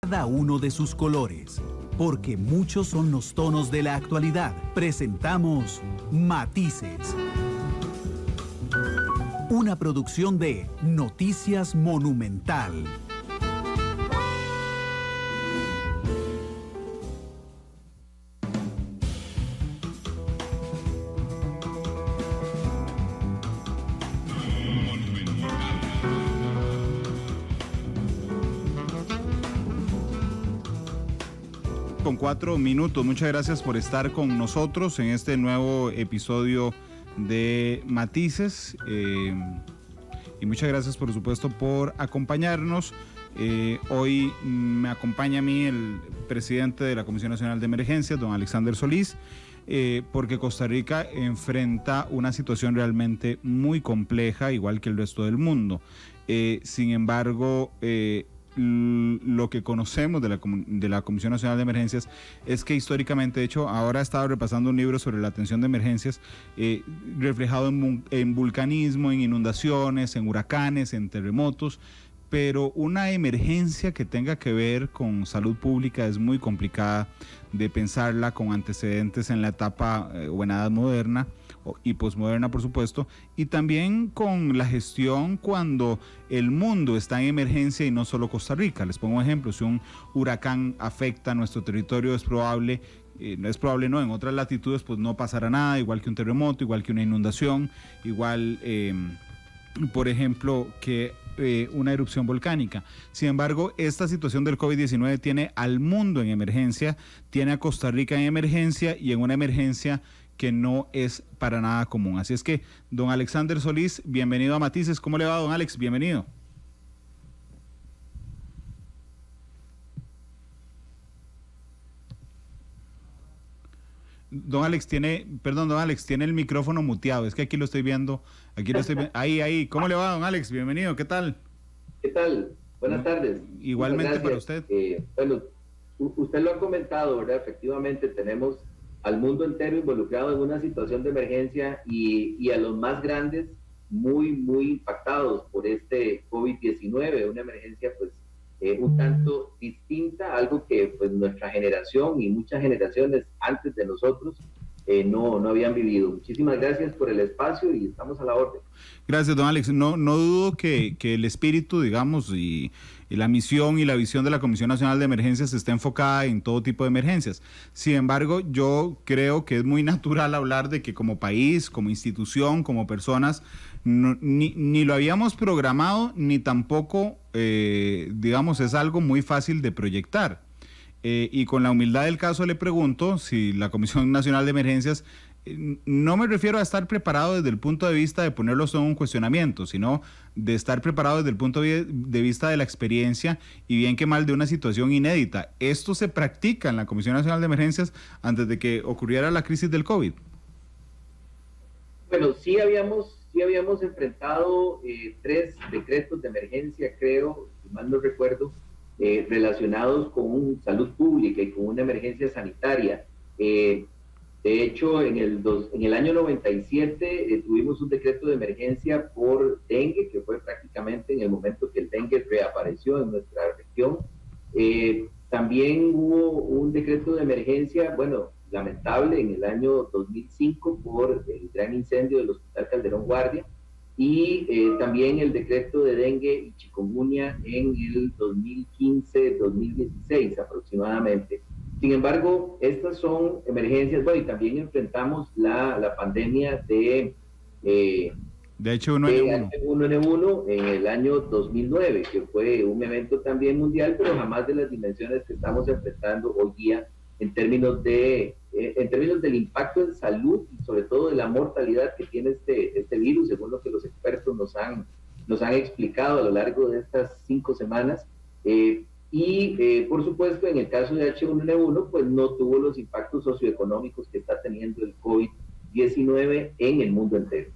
cada uno de sus colores. Porque muchos son los tonos de la actualidad. Presentamos Matices. Una producción de Noticias Monumental. Con 4 minutos. Muchas gracias por estar con nosotros en este nuevo episodio de Matices y muchas gracias por supuesto por acompañarnos. Hoy me acompaña a mí el presidente de la Comisión Nacional de Emergencias, don Alexander Solís, porque Costa Rica enfrenta una situación realmente muy compleja, igual que el resto del mundo. Sin embargo, lo que conocemos de la Comisión Nacional de Emergencias es que históricamente, de hecho, ahora he estado repasando un libro sobre la atención de emergencias, reflejado en vulcanismo, en inundaciones, en huracanes, en terremotos, pero una emergencia que tenga que ver con salud pública es muy complicada de pensarla con antecedentes en la etapa o en la edad moderna y posmoderna, por supuesto, y también con la gestión cuando el mundo está en emergencia y no solo Costa Rica. Les pongo un ejemplo: si un huracán afecta a nuestro territorio, es probable, no, en otras latitudes pues no pasará nada, igual que un terremoto, igual que una inundación, igual, por ejemplo, que una erupción volcánica. Sin embargo, esta situación del COVID-19 tiene al mundo en emergencia, tiene a Costa Rica en emergencia y en una emergencia que no es para nada común. Así es que, don Alexander Solís, bienvenido a Matices. ¿Cómo le va, don Alex? Bienvenido. Don Alex tiene el micrófono muteado. Es que aquí lo estoy viendo. Ahí. ¿Cómo le va, don Alex? Bienvenido. ¿Qué tal? ¿Qué tal? Buenas tardes. Igualmente para usted. Bueno, usted lo ha comentado, ¿verdad? Efectivamente tenemos al mundo entero involucrado en una situación de emergencia y a los más grandes muy impactados por este COVID-19, una emergencia pues un tanto distinta, algo que pues nuestra generación y muchas generaciones antes de nosotros no habían vivido. Muchísimas gracias por el espacio y estamos a la orden. Gracias, don Alex. No dudo que el espíritu, digamos, y la misión y la visión de la Comisión Nacional de Emergencias esté enfocada en todo tipo de emergencias. Sin embargo, yo creo que es muy natural hablar de que como país, como institución, como personas, ni lo habíamos programado, ni tampoco, digamos, es algo muy fácil de proyectar. Y con la humildad del caso le pregunto si la Comisión Nacional de Emergencias, no me refiero a estar preparado desde el punto de vista de ponerlos en un cuestionamiento, sino de estar preparado desde el punto de vista de la experiencia y bien que mal de una situación inédita. ¿Esto se practica en la Comisión Nacional de Emergencias antes de que ocurriera la crisis del COVID? Bueno, sí habíamos enfrentado 3 decretos de emergencia, creo, si mal no recuerdo, relacionados con salud pública y con una emergencia sanitaria. De hecho, en el año 97 tuvimos un decreto de emergencia por dengue, que fue prácticamente en el momento que el dengue reapareció en nuestra región. También hubo un decreto de emergencia, bueno, lamentable, en el año 2005 por el gran incendio del Hospital Calderón Guardia, y también el decreto de dengue y chikungunya en el 2015-2016 aproximadamente. Sin embargo, estas son emergencias, bueno, y también enfrentamos la pandemia de H1N1 en el año 2009, que fue un evento también mundial, pero jamás de las dimensiones que estamos enfrentando hoy día en términos del impacto en salud y sobre todo de la mortalidad que tiene este virus, según lo que los expertos nos han explicado a lo largo de estas 5 semanas. Por supuesto, en el caso de H1N1, pues no tuvo los impactos socioeconómicos que está teniendo el COVID-19 en el mundo entero.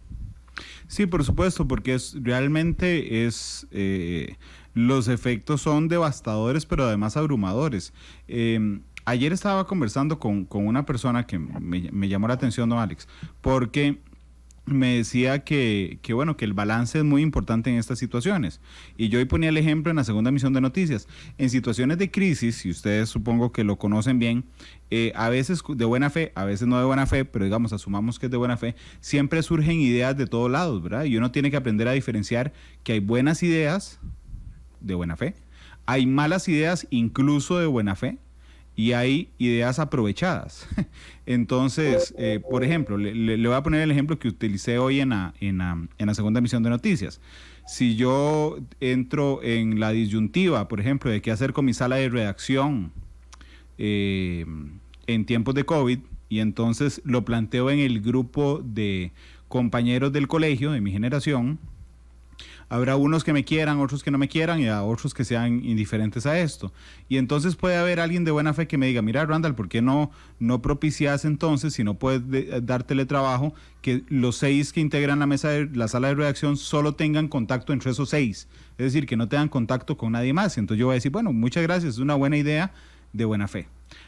Sí, por supuesto, porque realmente los efectos son devastadores, pero además abrumadores. Ayer estaba conversando con una persona que me llamó la atención, don Alex, porque me decía bueno, que el balance es muy importante en estas situaciones. Y yo hoy ponía el ejemplo en la segunda emisión de noticias. En situaciones de crisis, y ustedes supongo que lo conocen bien, a veces de buena fe, a veces no de buena fe, pero digamos, asumamos que es de buena fe, siempre surgen ideas de todos lados, ¿verdad? Y uno tiene que aprender a diferenciar que hay buenas ideas de buena fe, hay malas ideas incluso de buena fe, y hay ideas aprovechadas. Entonces, por ejemplo, le voy a poner el ejemplo que utilicé hoy en la segunda emisión de noticias. Si yo entro en la disyuntiva, por ejemplo, de qué hacer con mi sala de redacción en tiempos de COVID, y entonces lo planteo en el grupo de compañeros del colegio, de mi generación, habrá unos que me quieran, otros que no me quieran y a otros que sean indiferentes a esto. Y entonces puede haber alguien de buena fe que me diga, mira Randall, ¿por qué no propicias entonces, si no puedes dar teletrabajo, que los 6 que integran la sala de redacción solo tengan contacto entre esos 6? Es decir, que no tengan contacto con nadie más. Entonces yo voy a decir, bueno, muchas gracias, es una buena idea de buena fe.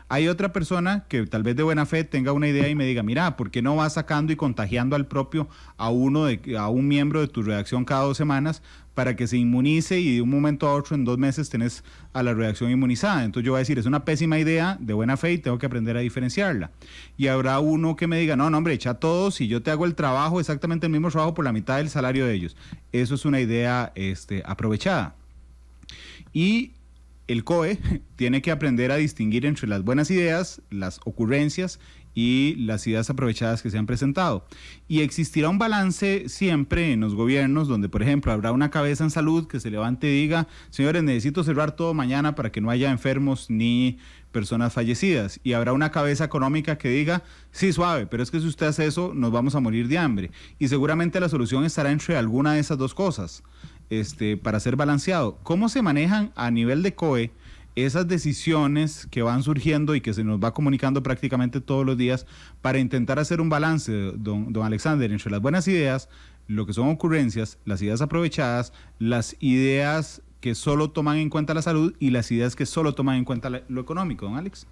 Hay otra persona que tal vez de buena fe tenga una idea y me diga, mira, ¿por qué no vas sacando y contagiando a un miembro de tu redacción cada 2 semanas para que se inmunice y de un momento a otro en 2 meses tenés a la redacción inmunizada? Entonces yo voy a decir, es una pésima idea de buena fe y tengo que aprender a diferenciarla. Y habrá uno que me diga, no hombre, echa todos y yo te hago el trabajo, exactamente el mismo trabajo por la mitad del salario de ellos. Eso es una idea aprovechada. Y el COE tiene que aprender a distinguir entre las buenas ideas, las ocurrencias y las ideas aprovechadas que se han presentado. Y existirá un balance siempre en los gobiernos donde, por ejemplo, habrá una cabeza en salud que se levante y diga, señores, necesito cerrar todo mañana para que no haya enfermos ni personas fallecidas. Y habrá una cabeza económica que diga, sí, suave, pero es que si usted hace eso, nos vamos a morir de hambre. Y seguramente la solución estará entre alguna de esas dos cosas. Para ser balanceado. ¿Cómo se manejan a nivel de COE esas decisiones que van surgiendo y que se nos va comunicando prácticamente todos los días para intentar hacer un balance, don Alexander, entre las buenas ideas, lo que son ocurrencias, las ideas aprovechadas, las ideas que solo toman en cuenta la salud y las ideas que solo toman en cuenta lo económico, don Alex?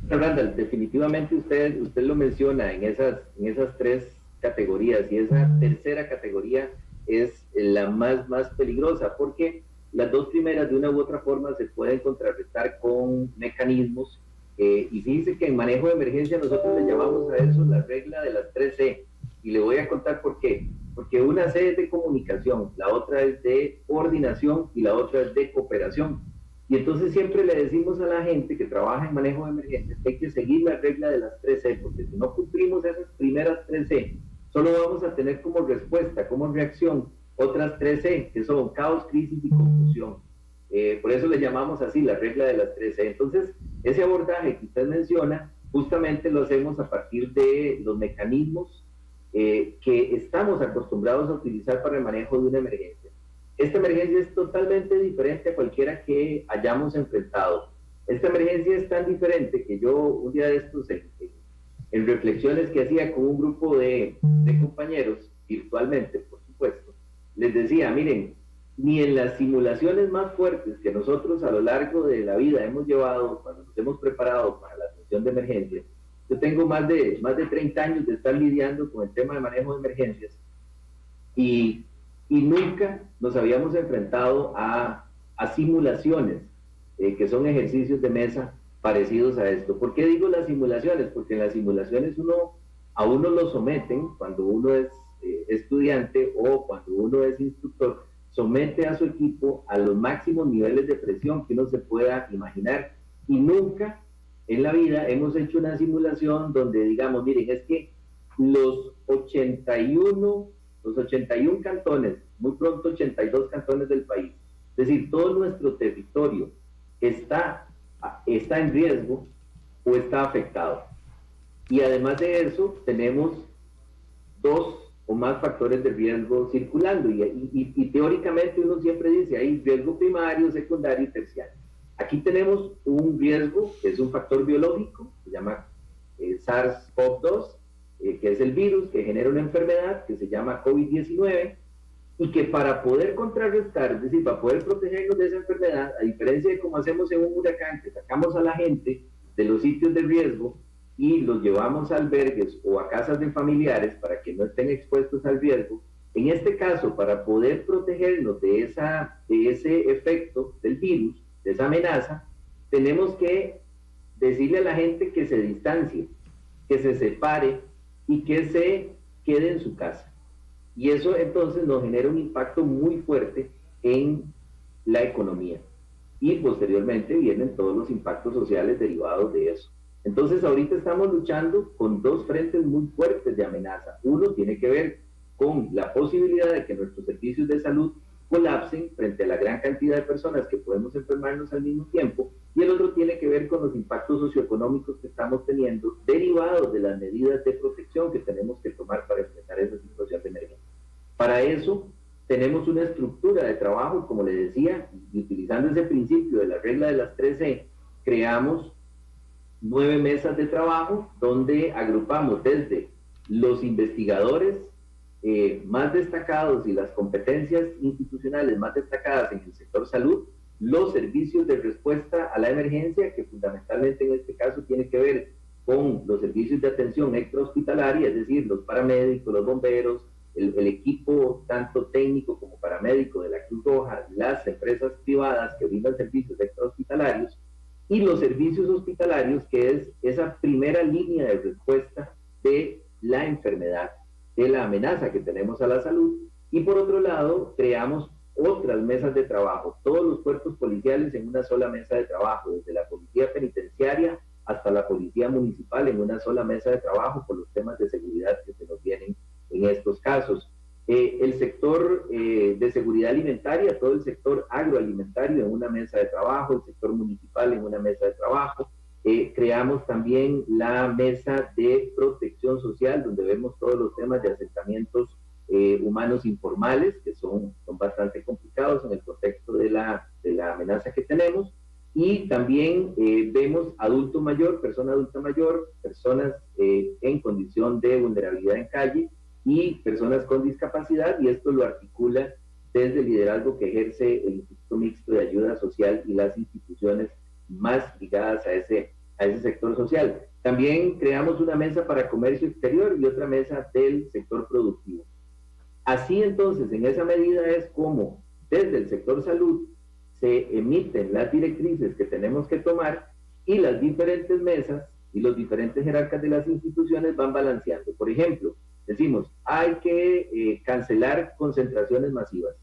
Randall, definitivamente usted lo menciona en esas 3 categorías, y esa tercera categoría es la más peligrosa, porque las 2 primeras de una u otra forma se pueden contrarrestar con mecanismos, y fíjense que en manejo de emergencia nosotros le llamamos a eso la regla de las 3C, y le voy a contar por qué. Porque una C es de comunicación, la otra es de coordinación y la otra es de cooperación. Y entonces siempre le decimos a la gente que trabaja en manejo de emergencias que hay que seguir la regla de las 3C, porque si no cumplimos esas primeras 3C, solo vamos a tener como respuesta, como reacción, otras 3C, que son caos, crisis y confusión. Por eso le llamamos así la regla de las 3C. Entonces, ese abordaje que usted menciona, justamente lo hacemos a partir de los mecanismos que estamos acostumbrados a utilizar para el manejo de una emergencia. Esta emergencia es totalmente diferente a cualquiera que hayamos enfrentado. Esta emergencia es tan diferente que yo un día de estos, en reflexiones que hacía con un grupo de compañeros, virtualmente, por supuesto, les decía, miren, ni en las simulaciones más fuertes que nosotros a lo largo de la vida hemos llevado, cuando nos hemos preparado para la atención de emergencias, yo tengo más de 30 años de estar lidiando con el tema de manejo de emergencias, y nunca nos habíamos enfrentado a simulaciones, que son ejercicios de mesa parecidos a esto. ¿Por qué digo las simulaciones? Porque en las simulaciones a uno lo someten, cuando uno es estudiante o cuando uno es instructor, somete a su equipo a los máximos niveles de presión que uno se pueda imaginar, y nunca en la vida hemos hecho una simulación donde digamos, miren, es que los 81 cantones, muy pronto 82 cantones del país, es decir, todo nuestro territorio está en riesgo o está afectado. Y además de eso, tenemos 2 o más factores de riesgo circulando, y teóricamente uno siempre dice, hay riesgo primario, secundario y terciario. Aquí tenemos un riesgo, que es un factor biológico, se llama SARS-CoV-2, que es el virus que genera una enfermedad que se llama COVID-19, y que para poder contrarrestar, es decir, para poder protegernos de esa enfermedad, a diferencia de como hacemos en un huracán, que sacamos a la gente de los sitios de riesgo, y los llevamos a albergues o a casas de familiares para que no estén expuestos al riesgo, en este caso, para poder protegernos de ese efecto del virus, de esa amenaza, tenemos que decirle a la gente que se distancie, que se separe y que se quede en su casa. Y eso entonces nos genera un impacto muy fuerte en la economía. Y posteriormente vienen todos los impactos sociales derivados de eso. Entonces ahorita estamos luchando con dos frentes muy fuertes de amenaza. Uno tiene que ver con la posibilidad de que nuestros servicios de salud colapsen frente a la gran cantidad de personas que podemos enfermarnos al mismo tiempo, y el otro tiene que ver con los impactos socioeconómicos que estamos teniendo derivados de las medidas de protección que tenemos que tomar para enfrentar esa situación de emergencia. Para eso tenemos una estructura de trabajo, como le decía, y utilizando ese principio de la regla de las 3C, creamos 9 mesas de trabajo donde agrupamos desde los investigadores más destacados y las competencias institucionales más destacadas en el sector salud, los servicios de respuesta a la emergencia, que fundamentalmente en este caso tiene que ver con los servicios de atención extrahospitalaria, es decir, los paramédicos, los bomberos, el equipo tanto técnico como paramédico de la Cruz Roja, las empresas privadas que brindan servicios extrahospitalarios, y los servicios hospitalarios, que es esa primera línea de respuesta de la enfermedad, de la amenaza que tenemos a la salud. Y por otro lado, creamos otras mesas de trabajo, todos los cuerpos policiales en una sola mesa de trabajo, desde la policía penitenciaria hasta la policía municipal en una sola mesa de trabajo por los temas de seguridad que se nos vienen en estos casos. El sector de seguridad alimentaria, todo el sector agroalimentario en una mesa de trabajo, el sector municipal en una mesa de trabajo. Creamos también la mesa de protección social, donde vemos todos los temas de asentamientos humanos informales, que son bastante complicados en el contexto de la amenaza que tenemos. Y también vemos adulto mayor, persona adulta mayor, personas en condición de vulnerabilidad en calle y personas con discapacidad, y esto lo articula desde el liderazgo que ejerce el Instituto Mixto de Ayuda Social y las instituciones más ligadas a ese sector social. También creamos una mesa para comercio exterior y otra mesa del sector productivo. Así entonces, en esa medida es como desde el sector salud se emiten las directrices que tenemos que tomar, y las diferentes mesas y los diferentes jerarcas de las instituciones van balanceando. Por ejemplo, decimos, hay que cancelar concentraciones masivas.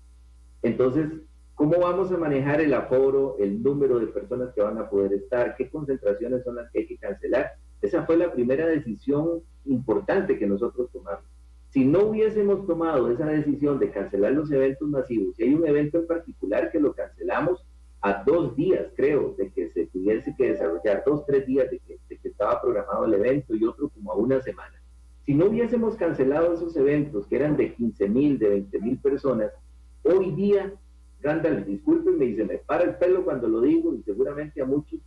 Entonces, ¿cómo vamos a manejar el aforo, el número de personas que van a poder estar? ¿Qué concentraciones son las que hay que cancelar? Esa fue la primera decisión importante que nosotros tomamos. Si no hubiésemos tomado esa decisión de cancelar los eventos masivos, y hay un evento en particular que lo cancelamos a 2 días, creo, de que se tuviese que desarrollar, 2, 3 días de que estaba programado el evento, y otro como a 1 semana. Si no hubiésemos cancelado esos eventos, que eran de 15,000, de 20,000 personas, hoy día, Randall, discúlpenme y se me para el pelo cuando lo digo, y seguramente a muchos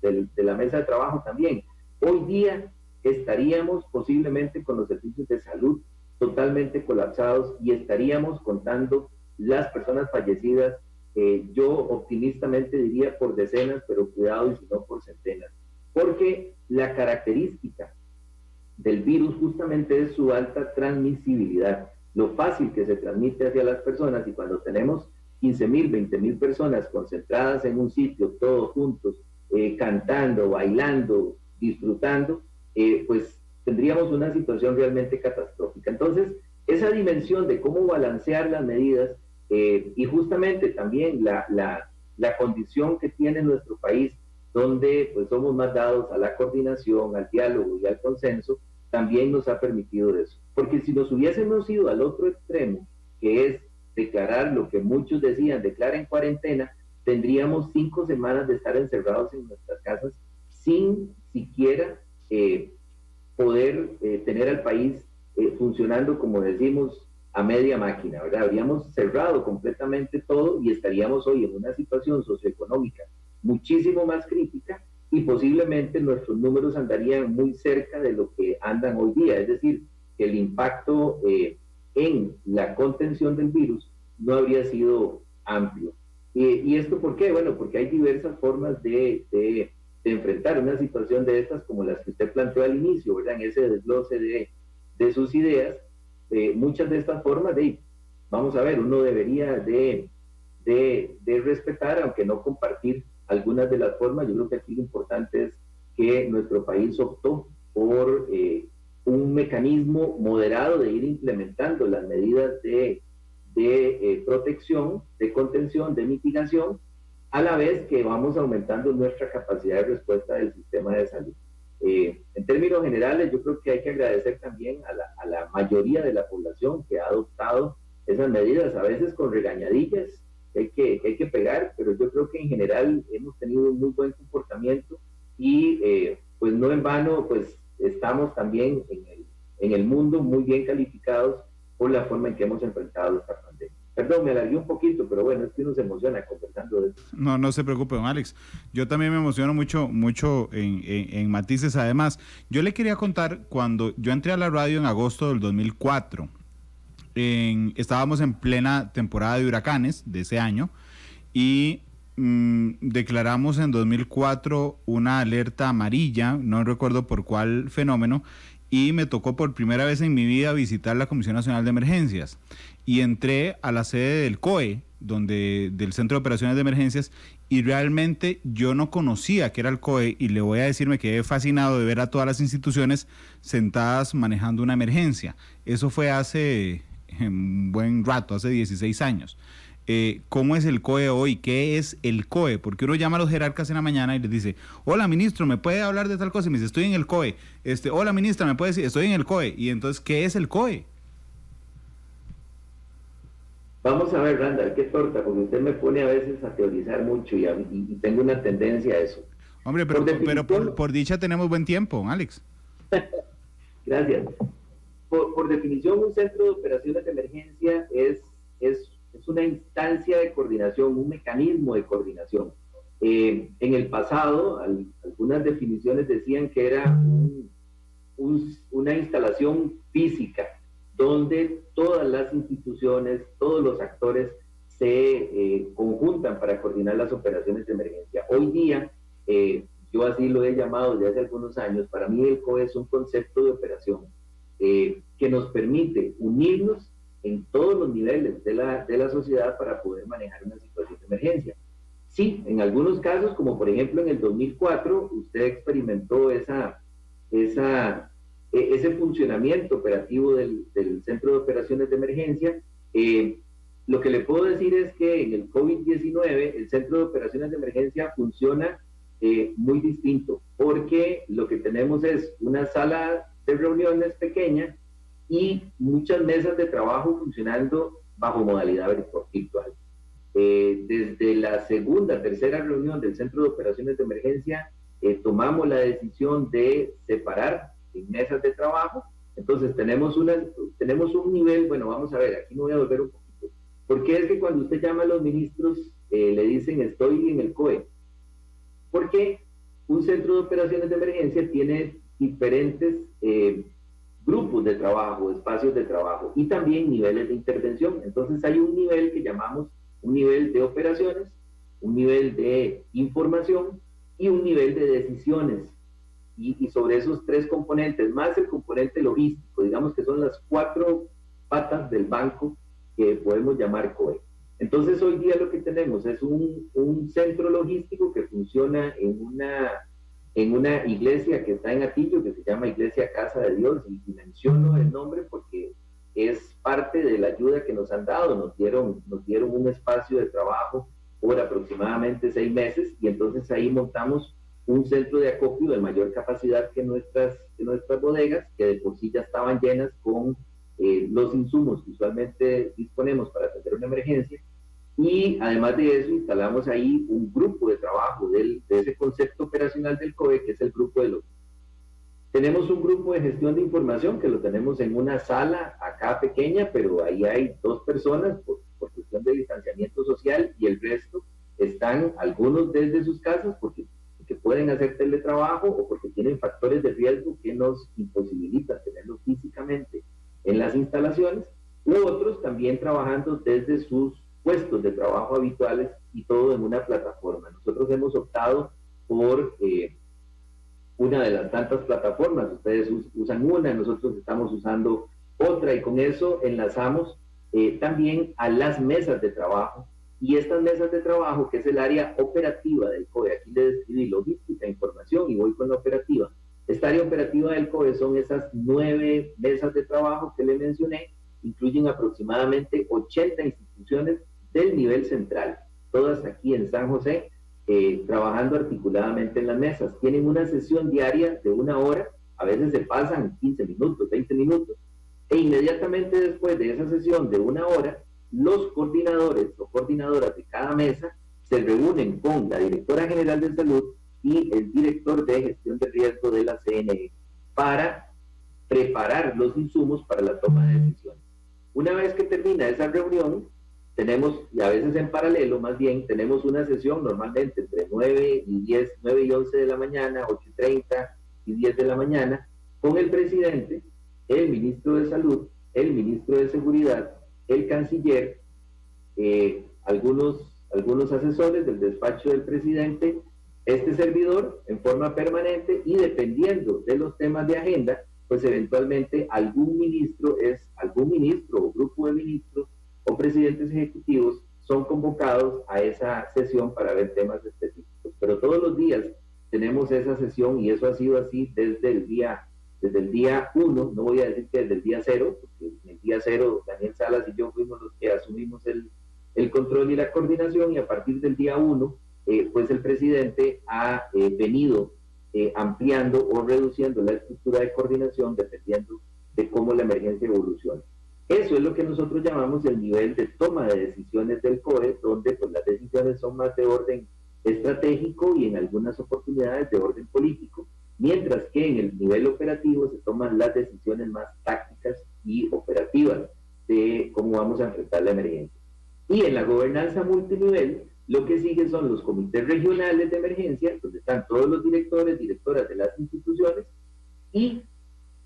de la mesa de trabajo también, hoy día estaríamos posiblemente con los servicios de salud totalmente colapsados, y estaríamos contando las personas fallecidas, yo optimistamente diría por decenas, pero cuidado y si no por centenas, porque la característica del virus justamente es su alta transmisibilidad, lo fácil que se transmite hacia las personas, y cuando tenemos 15,000, 20,000 personas concentradas en un sitio, todos juntos, cantando, bailando, disfrutando, pues tendríamos una situación realmente catastrófica. Entonces, esa dimensión de cómo balancear las medidas, y justamente también la condición que tiene nuestro país, donde pues somos más dados a la coordinación, al diálogo y al consenso, también nos ha permitido eso. Porque si nos hubiésemos ido al otro extremo, que es declarar lo que muchos decían, declaren cuarentena, tendríamos 5 semanas de estar encerrados en nuestras casas sin siquiera poder tener al país funcionando, como decimos, a media máquina, ¿verdad? Habríamos cerrado completamente todo y estaríamos hoy en una situación socioeconómica muchísimo más crítica, y posiblemente nuestros números andarían muy cerca de lo que andan hoy día, es decir, que el impacto en la contención del virus no habría sido amplio. ¿Y esto por qué? Bueno, porque hay diversas formas de enfrentar una situación de estas como las que usted planteó al inicio, ¿verdad? En ese desglose de sus ideas, muchas de estas formas vamos a ver, uno debería de respetar, aunque no compartir algunas de las formas. Yo creo que aquí lo importante es que nuestro país optó por un mecanismo moderado de ir implementando las medidas de protección, de contención, de mitigación, a la vez que vamos aumentando nuestra capacidad de respuesta del sistema de salud. En términos generales, yo creo que hay que agradecer también a la mayoría de la población que ha adoptado esas medidas, a veces con regañadillas que hay que pegar, pero yo creo que en general hemos tenido un muy buen comportamiento y pues no en vano, pues estamos también en el mundo muy bien calificados por la forma en que hemos enfrentado esta pandemia. Perdón, me alargué un poquito, pero bueno, es que uno se emociona conversando de eso. No se preocupe, don Alex. Yo también me emociono mucho en Matices. Además, yo le quería contar, cuando yo entré a la radio en agosto del 2004, estábamos en plena temporada de huracanes de ese año y declaramos en 2004 una alerta amarilla, no recuerdo por cuál fenómeno, y me tocó por primera vez en mi vida visitar la Comisión Nacional de Emergencias y entré a la sede del COE, del Centro de Operaciones de Emergencias, y realmente yo no conocía que era el COE, y le voy a decir, me quedé fascinado de ver a todas las instituciones sentadas manejando una emergencia. Eso fue hace un buen rato, hace 16 años. ¿Cómo es el COE hoy? ¿Qué es el COE? Porque uno llama a los jerarcas en la mañana y les dice, hola ministro, ¿me puede hablar de tal cosa? Y me dice, estoy en el COE. Hola ministra, ¿me puede decir? Estoy en el COE. Y entonces, ¿qué es el COE? Vamos a ver, Randall, qué torta, porque usted me pone a veces a teorizar mucho y tengo una tendencia a eso. Hombre, pero por dicha tenemos buen tiempo, Alex. Gracias. Por definición, un centro de operaciones de emergencia es una instancia de coordinación, un mecanismo de coordinación. En el pasado, algunas definiciones decían que era una instalación física, donde todas las instituciones, todos los actores se conjuntan para coordinar las operaciones de emergencia. Hoy día, yo así lo he llamado desde hace algunos años, para mí el COE es un concepto de operación que nos permite unirnos en todos los niveles de la sociedad para poder manejar una situación de emergencia. Sí, en algunos casos, como por ejemplo en el 2004, usted experimentó ese funcionamiento operativo del Centro de Operaciones de Emergencia. Lo que le puedo decir es que en el COVID-19 el Centro de Operaciones de Emergencia funciona muy distinto, porque lo que tenemos es una sala de reuniones pequeña y muchas mesas de trabajo funcionando bajo modalidad virtual. Desde la tercera reunión del Centro de Operaciones de Emergencia, tomamos la decisión de separar en mesas de trabajo. Entonces tenemos un nivel, bueno, vamos a ver, aquí me voy a volver un poquito. Porque es que cuando usted llama a los ministros, le dicen estoy en el COE. Porque un centro de operaciones de emergencia tiene diferentes grupos de trabajo, espacios de trabajo y también niveles de intervención. Entonces hay un nivel que llamamos un nivel de operaciones, un nivel de información y un nivel de decisiones. Y sobre esos tres componentes, más el componente logístico, digamos que son las 4 patas del banco que podemos llamar COE. Entonces hoy día lo que tenemos es un centro logístico que funciona en una iglesia que está en Atillo, que se llama Iglesia Casa de Dios, y menciono el nombre porque es parte de la ayuda que nos han dado. Nos dieron un espacio de trabajo por aproximadamente 6 meses, y entonces ahí montamos un centro de acopio de mayor capacidad que nuestras bodegas, que de por sí ya estaban llenas con los insumos que usualmente disponemos para atender una emergencia. Y además de eso, instalamos ahí un grupo de trabajo de ese concepto operacional del COE, que es el grupo de logística. Tenemos un grupo de gestión de información que lo tenemos en una sala acá pequeña, pero ahí hay 2 personas por cuestión de distanciamiento social, y el resto están algunos desde sus casas porque pueden hacer teletrabajo o porque tienen factores de riesgo que nos imposibilitan tenerlos físicamente en las instalaciones, u otros también trabajando desde sus puestos de trabajo habituales, y todo en una plataforma. Nosotros hemos optado por una de las tantas plataformas. Ustedes usan una, nosotros estamos usando otra, y con eso enlazamos también a las mesas de trabajo. Y estas mesas de trabajo, que es el área operativa del COE, aquí le describí logística, información, y voy con la operativa. Esta área operativa del COE son esas 9 mesas de trabajo que le mencioné, incluyen aproximadamente 80 instituciones del nivel central, todas aquí en San José, trabajando articuladamente en las mesas. Tienen una sesión diaria de 1 hora, a veces se pasan 15 minutos, 20 minutos, e inmediatamente después de esa sesión de 1 hora, los coordinadores o coordinadoras de cada mesa se reúnen con la directora general de salud y el director de gestión de riesgo de la CNE para preparar los insumos para la toma de decisiones. Una vez que termina esa reunión, tenemos, y a veces en paralelo más bien, tenemos una sesión normalmente entre 9 y 11 de la mañana, 8:30 y 10 de la mañana, con el presidente, el ministro de salud, el ministro de seguridad, el canciller, algunos asesores del despacho del presidente, este servidor en forma permanente, y dependiendo de los temas de agenda, pues eventualmente algún ministro o grupo de ministros o presidentes ejecutivos son convocados a esa sesión para ver temas específicos. Pero todos los días tenemos esa sesión, y eso ha sido así desde el día 1, no voy a decir que desde el día 0, porque en el día 0 Daniel Salas y yo fuimos los que asumimos el control y la coordinación, y a partir del día 1, pues el presidente ha venido ampliando o reduciendo la estructura de coordinación dependiendo de cómo la emergencia evoluciona. Eso es lo que nosotros llamamos el nivel de toma de decisiones del COE, donde pues las decisiones son más de orden estratégico y en algunas oportunidades de orden político, mientras que en el nivel operativo se toman las decisiones más tácticas y operativas de cómo vamos a enfrentar la emergencia. Y en la gobernanza multinivel, lo que sigue son los comités regionales de emergencia, donde están todos los directores, directoras de las instituciones, y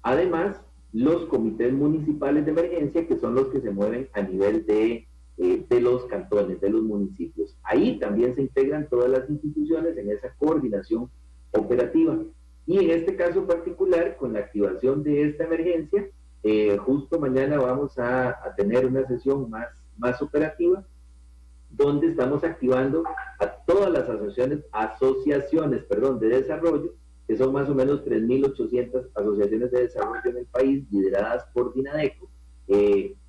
además los comités municipales de emergencia, que son los que se mueven a nivel de los cantones, de los municipios. Ahí también se integran todas las instituciones en esa coordinación operativa. Y en este caso particular, con la activación de esta emergencia, justo mañana vamos a tener una sesión más operativa, donde estamos activando a todas las asociaciones de desarrollo, que son más o menos 3.800 asociaciones de desarrollo en el país, lideradas por Dinadeco,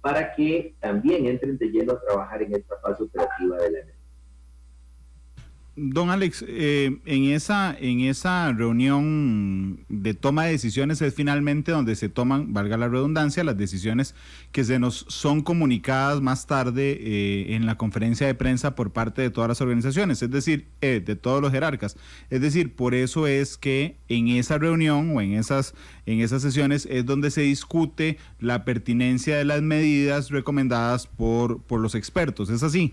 para que también entren de lleno a trabajar en esta fase operativa de la emergencia. Don Alex, en esa reunión de toma de decisiones es finalmente donde se toman, valga la redundancia, las decisiones que se nos son comunicadas más tarde en la conferencia de prensa por parte de todas las organizaciones, es decir, de todos los jerarcas. Es decir, por eso es que en esa reunión o en esas sesiones es donde se discute la pertinencia de las medidas recomendadas por los expertos. ¿Es así?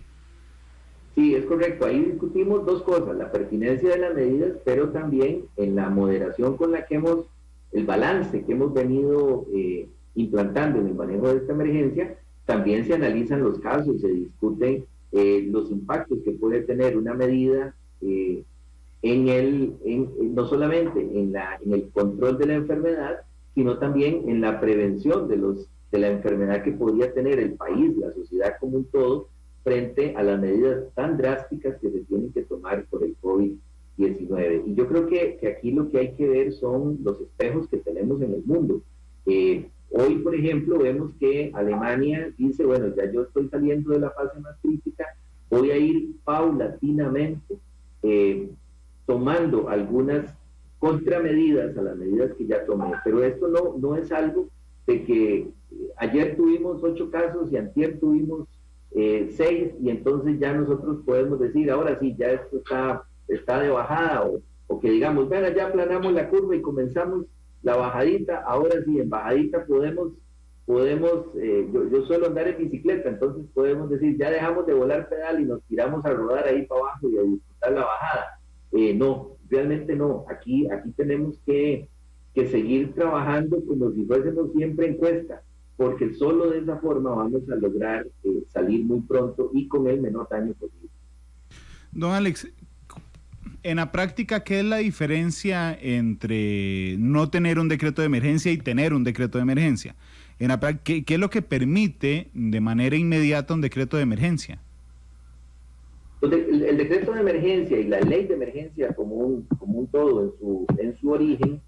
Sí, es correcto. Ahí discutimos dos cosas: la pertinencia de las medidas, pero también en la moderación con la que el balance que hemos venido implantando en el manejo de esta emergencia. También se analizan los casos, se discuten los impactos que puede tener una medida no solamente en el control de la enfermedad, sino también en la prevención de la enfermedad que podría tener el país, la sociedad como un todo, frente a las medidas tan drásticas que se tienen que tomar por el COVID-19. Y yo creo que aquí lo que hay que ver son los espejos que tenemos en el mundo. Hoy, por ejemplo, vemos que Alemania dice, bueno, ya yo estoy saliendo de la fase más crítica, voy a ir paulatinamente tomando algunas contramedidas a las medidas que ya tomé. Pero esto no es algo de que ayer tuvimos 8 casos y antier tuvimos 6, y entonces ya nosotros podemos decir, ahora sí, ya esto está de bajada, o que digamos, bueno, ya aplanamos la curva y comenzamos la bajadita, ahora sí, en bajadita podemos yo suelo andar en bicicleta, entonces podemos decir, ya dejamos de volar pedal y nos tiramos a rodar ahí para abajo y a disfrutar la bajada. No, realmente no. Aquí tenemos que seguir trabajando como si fuésemos siempre en cuesta, porque solo de esa forma vamos a lograr salir muy pronto y con el menor daño posible. Don Alex, En la práctica, ¿qué es la diferencia entre no tener un decreto de emergencia y tener un decreto de emergencia? ¿Qué es lo que permite de manera inmediata un decreto de emergencia? El decreto de emergencia y la ley de emergencia como un todo en su origen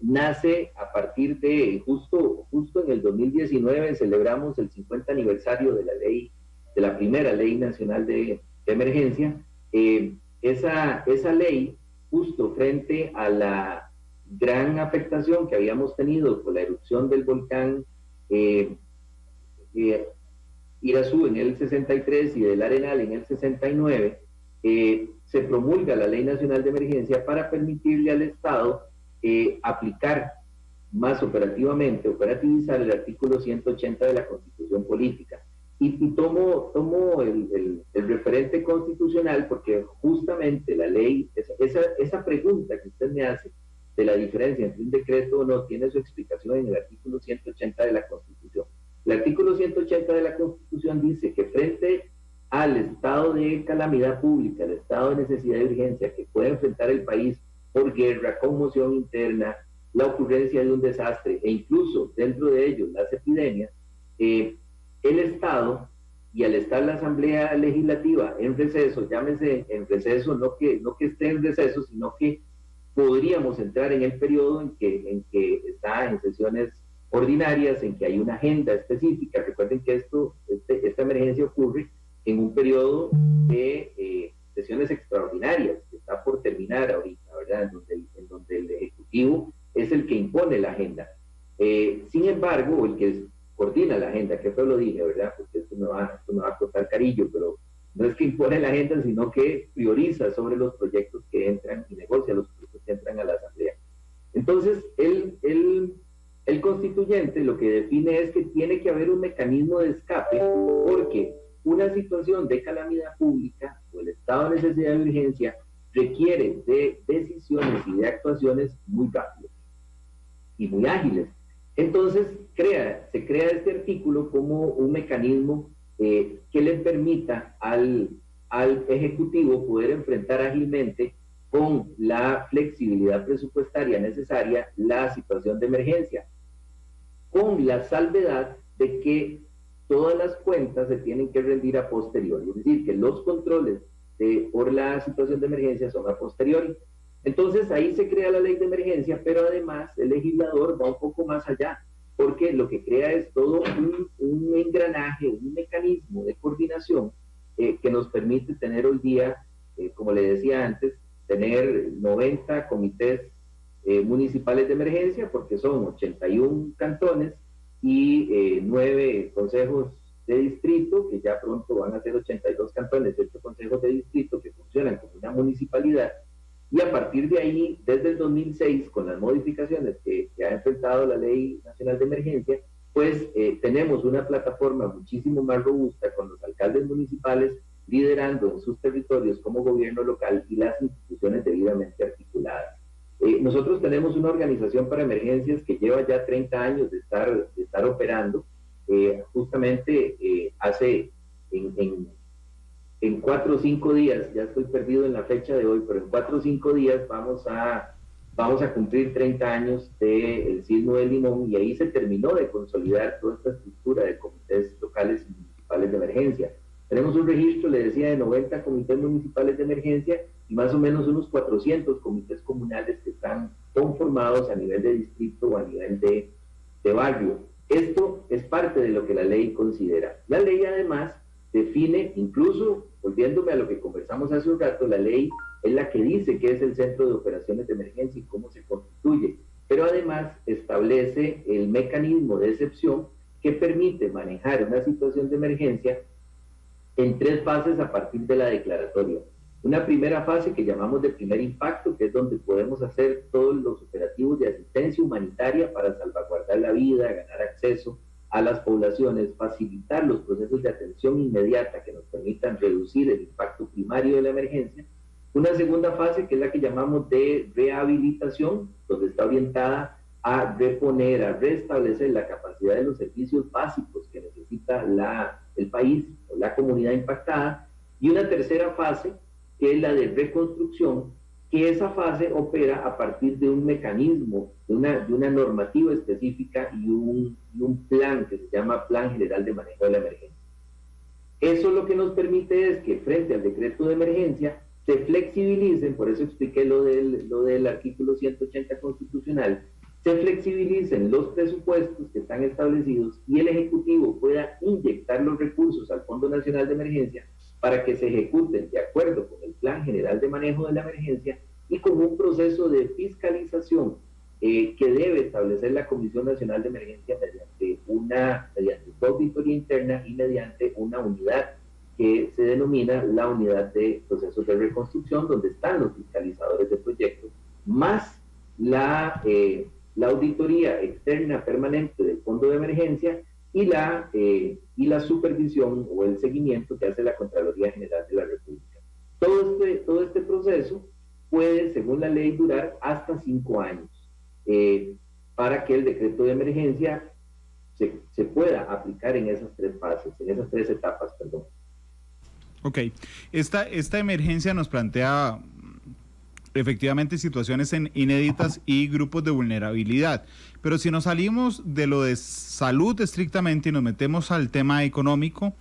nace a partir de justo en el 2019 celebramos el 50 aniversario de la primera ley nacional de emergencia. Esa ley, justo frente a la gran afectación que habíamos tenido por la erupción del volcán Irazú en el 63 y del Arenal en el 69, se promulga la Ley Nacional de Emergencia para permitirle al Estado aplicar más operativizar el artículo 180 de la Constitución Política. Y tomo el referente constitucional porque justamente la ley, esa pregunta que usted me hace de la diferencia entre un decreto o no, tiene su explicación en el artículo 180 de la Constitución. El artículo 180 de la Constitución dice que frente al estado de calamidad pública, el estado de necesidad de urgencia que puede enfrentar el país por guerra, conmoción interna, la ocurrencia de un desastre e incluso dentro de ellos las epidemias, el Estado, y al estar la Asamblea Legislativa en receso, llámese en receso, no que esté en receso, sino que podríamos entrar en el periodo en que está en sesiones ordinarias, en que hay una agenda específica. Recuerden que esta emergencia ocurre en un periodo de sesiones extraordinarias, que está por terminar ahorita, ¿verdad? En donde el Ejecutivo es el que impone la agenda. Sin embargo, el que coordina la agenda, que fue lo dije, ¿verdad? Porque esto me va a costar carillo, pero no es que impone la agenda, sino que prioriza sobre los proyectos que entran y negocia los proyectos que entran a la Asamblea. Entonces, el constituyente lo que define es que tiene que haber un mecanismo de escape porque una situación de calamidad pública o el estado de necesidad de urgencia requiere de decisiones y de actuaciones muy rápidas y muy ágiles. Entonces, se crea este artículo como un mecanismo que le permita al Ejecutivo poder enfrentar ágilmente con la flexibilidad presupuestaria necesaria la situación de emergencia, con la salvedad de que todas las cuentas se tienen que rendir a posteriori, es decir, que los controles por la situación de emergencia son a posteriori. Entonces ahí se crea la ley de emergencia, pero además el legislador va un poco más allá, porque lo que crea es todo un engranaje, un mecanismo de coordinación que nos permite tener hoy día, como le decía antes, tener 90 comités municipales de emergencia, porque son 81 cantones y 9 consejos de distrito, que ya pronto van a ser 82 cantones, 8 consejos de distrito que funcionan como una municipalidad. Y a partir de ahí, desde el 2006, con las modificaciones que ha enfrentado la Ley Nacional de Emergencia, pues tenemos una plataforma muchísimo más robusta con los alcaldes municipales liderando en sus territorios como gobierno local y las instituciones debidamente articuladas. Nosotros tenemos una organización para emergencias que lleva ya 30 años de estar operando. Justamente hace en 4 o 5 días, ya estoy perdido en la fecha de hoy, pero en 4 o 5 días vamos a cumplir 30 años del Sismo de Limón, y ahí se terminó de consolidar toda esta estructura de comités locales y municipales de emergencia. Tenemos un registro, le decía, de 90 comités municipales de emergencia y más o menos unos 400 comités comunales que están conformados a nivel de distrito o a nivel de barrio. Esto es parte de lo que la ley considera. La ley además define, incluso volviéndome a lo que conversamos hace un rato, la ley es la que dice que es el centro de operaciones de emergencia y cómo se constituye, pero además establece el mecanismo de excepción que permite manejar una situación de emergencia en 3 fases a partir de la declaratoria. Una primera fase que llamamos de primer impacto, que es donde podemos hacer todos los operativos de asistencia humanitaria para salvaguardar la vida, ganar acceso a las poblaciones, facilitar los procesos de atención inmediata que nos permitan reducir el impacto primario de la emergencia. Una segunda fase, que es la que llamamos de rehabilitación, donde está orientada a reponer, a restablecer la capacidad de los servicios básicos que necesita el país o la comunidad impactada. Y una tercera fase, que es la de reconstrucción, que esa fase opera a partir de un mecanismo, de una normativa específica y un plan que se llama Plan General de Manejo de la Emergencia. Eso lo que nos permite es que frente al decreto de emergencia se flexibilicen, por eso expliqué lo del artículo 180 constitucional, se flexibilicen los presupuestos que están establecidos y el Ejecutivo pueda inyectar los recursos al Fondo Nacional de Emergencia para que se ejecuten de acuerdo con el Plan General de Manejo de la Emergencia y con un proceso de fiscalización que debe establecer la Comisión Nacional de Emergencia mediante su auditoría interna y mediante una unidad que se denomina la Unidad de Procesos de Reconstrucción, donde están los fiscalizadores de proyectos, más la auditoría externa permanente del Fondo de Emergencia y la supervisión o el seguimiento que hace la Contraloría General de la República. Todo este proceso puede, según la ley, durar hasta 5 años para que el decreto de emergencia se pueda aplicar en esas 3 fases, en esas 3 etapas, perdón. Ok, esta emergencia nos plantea efectivamente situaciones inéditas y grupos de vulnerabilidad, pero si nos salimos de lo de salud estrictamente y nos metemos al tema económico,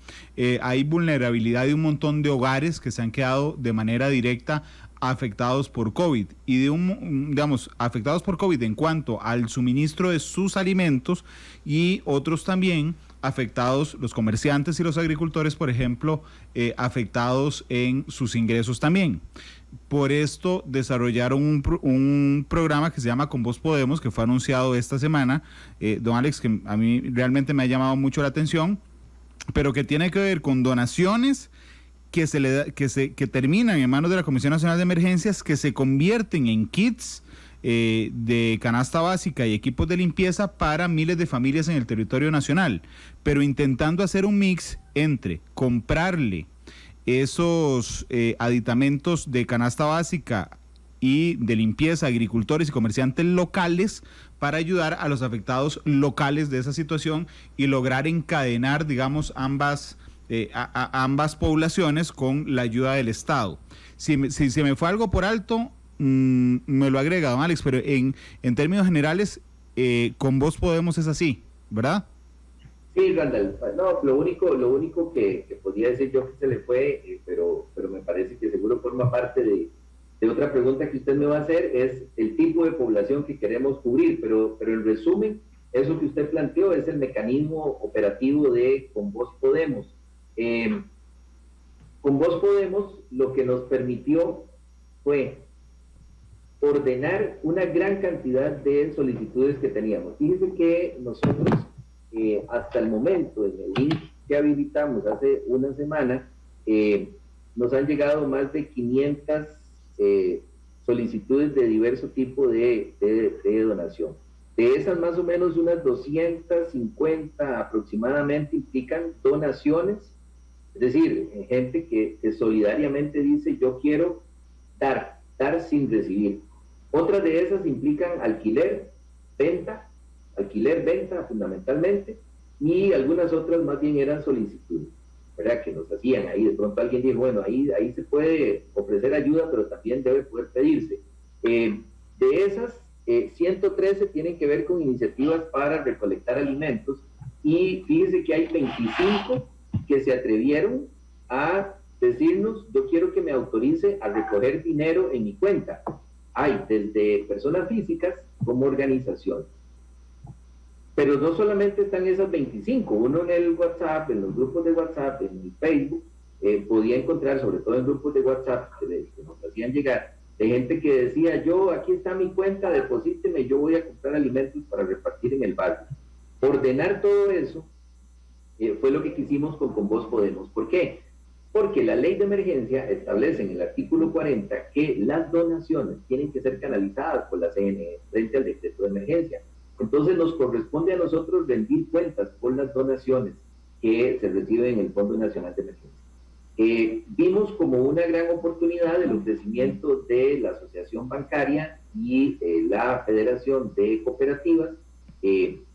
hay vulnerabilidad de un montón de hogares que se han quedado de manera directa afectados por COVID y afectados por COVID en cuanto al suministro de sus alimentos y otros también afectados, los comerciantes y los agricultores, por ejemplo, afectados en sus ingresos también. Por esto desarrollaron un programa que se llama Con Vos Podemos, que fue anunciado esta semana, don Alex, que a mí realmente me ha llamado mucho la atención, pero que tiene que ver con donaciones que terminan en manos de la Comisión Nacional de Emergencias, que se convierten en kits de canasta básica y equipos de limpieza para miles de familias en el territorio nacional, pero intentando hacer un mix entre comprarle esos aditamentos de canasta básica y de limpieza a agricultores y comerciantes locales para ayudar a los afectados locales de esa situación y lograr encadenar, digamos, ambas poblaciones con la ayuda del Estado. Si se me fue algo por alto, me lo agrega, don Alex, pero en términos generales, Con Vos Podemos es así, ¿verdad? Sí, Randall, no, lo único que podría decir yo que se le fue, pero me parece que seguro forma parte de otra pregunta que usted me va a hacer, es el tipo de población que queremos cubrir, pero en resumen, eso que usted planteó es el mecanismo operativo de Con Vos Podemos. Con Vos Podemos lo que nos permitió fue ordenar una gran cantidad de solicitudes que teníamos. Fíjense que nosotros hasta el momento, en el link que habilitamos hace una semana, nos han llegado más de 500 solicitudes de diverso tipo de donación. De esas, más o menos unas 250 aproximadamente implican donaciones, es decir, gente que solidariamente dice yo quiero dar sin recibir. Otras de esas implican alquiler, venta fundamentalmente, y algunas otras más bien eran solicitudes, ¿verdad? Que nos hacían ahí. De pronto alguien dijo, bueno, ahí se puede ofrecer ayuda, pero también debe poder pedirse. De esas, 113 tienen que ver con iniciativas para recolectar alimentos, y fíjense que hay 25 que se atrevieron a decirnos, yo quiero que me autorice a recoger dinero en mi cuenta. Hay desde personas físicas como organizaciones. Pero no solamente están esas 25, uno en el WhatsApp, en los grupos de WhatsApp, en el Facebook, podía encontrar, sobre todo en grupos de WhatsApp que nos hacían llegar, de gente que decía, yo, aquí está mi cuenta, deposíteme, yo voy a comprar alimentos para repartir en el barrio. Ordenar todo eso fue lo que quisimos con Vos Podemos. ¿Por qué? Porque la ley de emergencia establece en el artículo 40 que las donaciones tienen que ser canalizadas por la CNE frente al decreto de emergencia. Entonces nos corresponde a nosotros rendir cuentas por las donaciones que se reciben en el Fondo Nacional de Emergencia. Vimos como una gran oportunidad el ofrecimiento de la Asociación Bancaria y la Federación de Cooperativas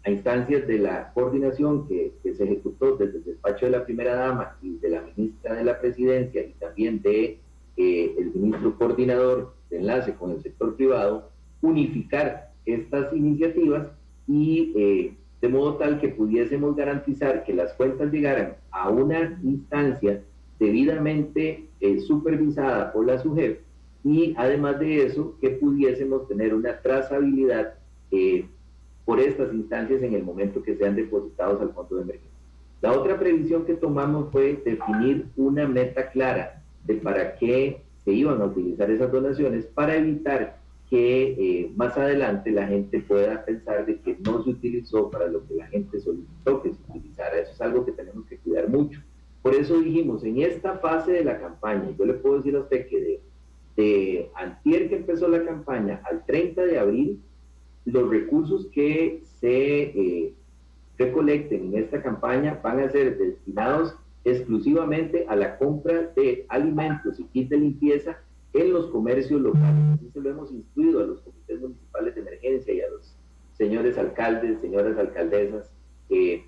a instancias de la coordinación que se ejecutó desde el despacho de la primera dama y de la ministra de la Presidencia y también de el ministro coordinador de enlace con el sector privado, unificar estas iniciativas y de modo tal que pudiésemos garantizar que las cuentas llegaran a una instancia debidamente supervisada por la SUGEF, y además de eso, que pudiésemos tener una trazabilidad por estas instancias en el momento que sean depositados al fondo de emergencia. La otra previsión que tomamos fue definir una meta clara de para qué se iban a utilizar esas donaciones, para evitar que más adelante la gente pueda pensar de que no se utilizó para lo que la gente solicitó que se utilizara. Eso es algo que tenemos que cuidar mucho. Por eso dijimos, en esta fase de la campaña, yo le puedo decir a usted que de antier que empezó la campaña al 30 de abril, los recursos que se recolecten en esta campaña van a ser destinados exclusivamente a la compra de alimentos y kits de limpieza en los comercios locales. Así se lo hemos instruido a los comités municipales de emergencia y a los señores alcaldes, señoras alcaldesas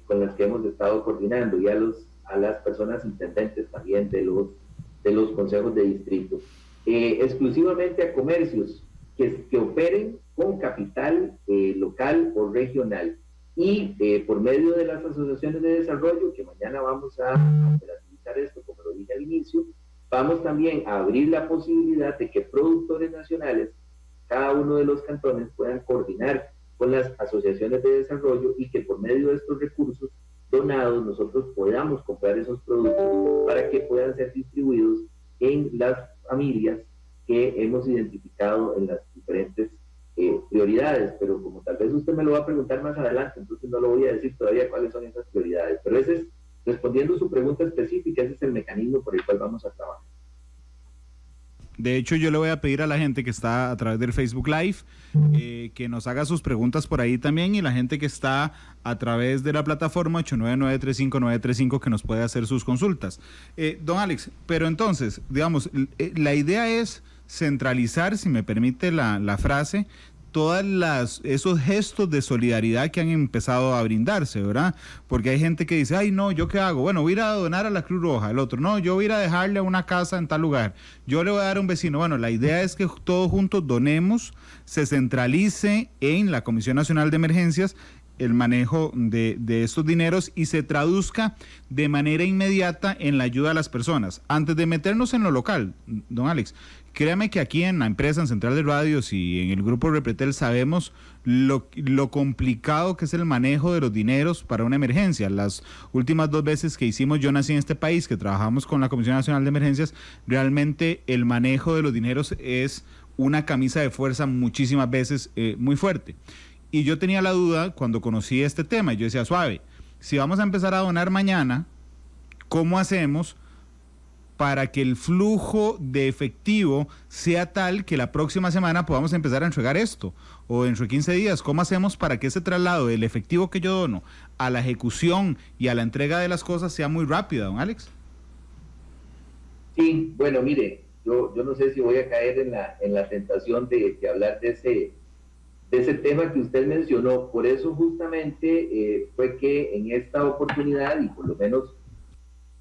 con las que hemos estado coordinando, y a las personas intendentes también de los consejos de distrito. Exclusivamente a comercios que operen con capital local o regional, y por medio de las asociaciones de desarrollo, que mañana vamos a operativizar esto, como lo dije al inicio, vamos también a abrir la posibilidad de que productores nacionales, cada uno de los cantones, puedan coordinar con las asociaciones de desarrollo, y que por medio de estos recursos donados nosotros podamos comprar esos productos para que puedan ser distribuidos en las familias que hemos identificado en las diferentes prioridades. Pero como tal vez usted me lo va a preguntar más adelante, entonces no lo voy a decir todavía cuáles son esas prioridades, pero ese es, respondiendo su pregunta específica, ese es el mecanismo por el cual vamos a trabajar. De hecho, yo le voy a pedir a la gente que está a través del Facebook Live que nos haga sus preguntas por ahí también, y la gente que está a través de la plataforma 899-35935 que nos puede hacer sus consultas. Don Alex, pero entonces, digamos, la idea es centralizar, si me permite la frase, esos gestos de solidaridad que han empezado a brindarse, ¿verdad? Porque hay gente que dice, ay no, ¿yo qué hago? Bueno, voy a ir a donar a la Cruz Roja. El otro, no, yo voy a ir a dejarle a una casa en tal lugar. Yo le voy a dar a un vecino. Bueno, la idea es que todos juntos donemos, se centralice en la Comisión Nacional de Emergencias el manejo de estos dineros, y se traduzca de manera inmediata en la ayuda a las personas. Antes de meternos en lo local, don Alex, créame que aquí en la empresa, en Central de Radios y en el grupo Repretel, sabemos lo complicado que es el manejo de los dineros para una emergencia. Las últimas 2 veces que hicimos Yo Nací en este País, que trabajamos con la Comisión Nacional de Emergencias, realmente el manejo de los dineros es una camisa de fuerza muchísimas veces muy fuerte. Y yo tenía la duda cuando conocí este tema, y yo decía, suave, si vamos a empezar a donar mañana, ¿cómo hacemos para que el flujo de efectivo sea tal que la próxima semana podamos empezar a entregar esto? O dentro de 15 días, ¿cómo hacemos para que ese traslado del efectivo que yo dono a la ejecución y a la entrega de las cosas sea muy rápida, don Alex? Sí, bueno, mire, yo no sé si voy a caer en la tentación de hablar de ese tema que usted mencionó. Por eso justamente fue que en esta oportunidad, y por lo menos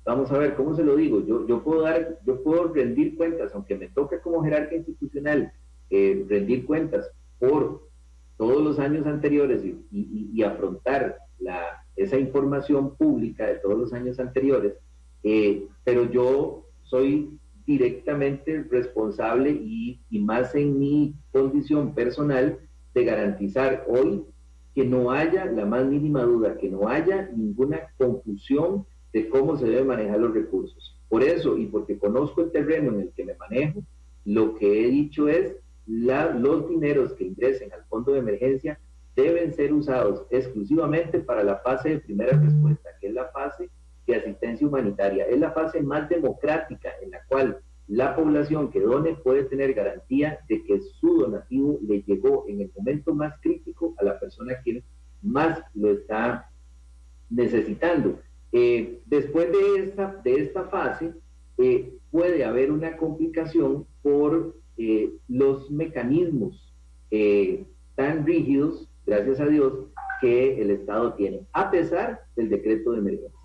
vamos a ver, ¿cómo se lo digo? Yo puedo rendir cuentas, aunque me toca como jerarca institucional rendir cuentas por todos los años anteriores y afrontar esa información pública de todos los años anteriores, pero yo soy directamente responsable y más en mi condición personal de garantizar hoy que no haya la más mínima duda, que no haya ninguna confusión de cómo se deben manejar los recursos. Por eso, y porque conozco el terreno en el que me manejo, lo que he dicho es, los dineros que ingresen al fondo de emergencia deben ser usados exclusivamente para la fase de primera respuesta, que es la fase de asistencia humanitaria. Es la fase más democrática en la cual la población que done puede tener garantía de que su donativo le llegó en el momento más crítico a la persona que más lo está necesitando. Después de esta fase puede haber una complicación por los mecanismos tan rígidos, gracias a Dios, que el Estado tiene, a pesar del decreto de emergencia.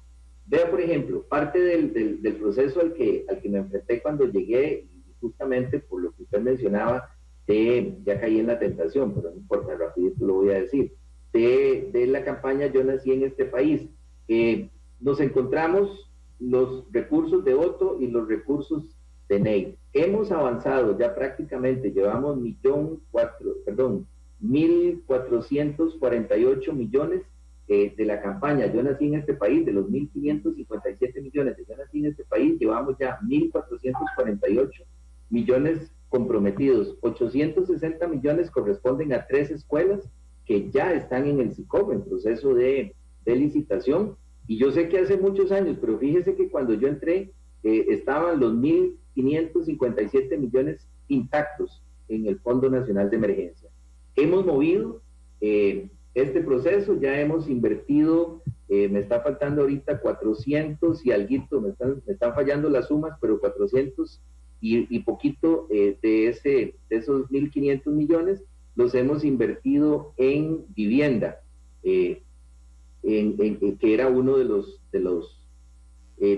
Vea, por ejemplo, parte del proceso al que me enfrenté cuando llegué y justamente por lo que usted mencionaba, ya caí en la tentación, pero no importa, rapidito lo voy a decir, de la campaña Yo Nací en este País. Nos encontramos los recursos de Otto y los recursos de Ney. Hemos avanzado ya prácticamente, llevamos 1.448 millones de la campaña Yo Nací en este País, de los 1.557 millones de Yo Nací en este País, llevamos ya 1.448 millones comprometidos. 860 millones corresponden a 3 escuelas que ya están en el SICOP, en proceso de licitación. Y yo sé que hace muchos años, pero fíjese que cuando yo entré, estaban los 1.557 millones intactos en el Fondo Nacional de Emergencia. Hemos movido este proceso, ya hemos invertido, me está faltando ahorita 400 y alguito, me están fallando las sumas, pero 400 y poquito de esos 1.500 millones los hemos invertido en vivienda, que era uno de los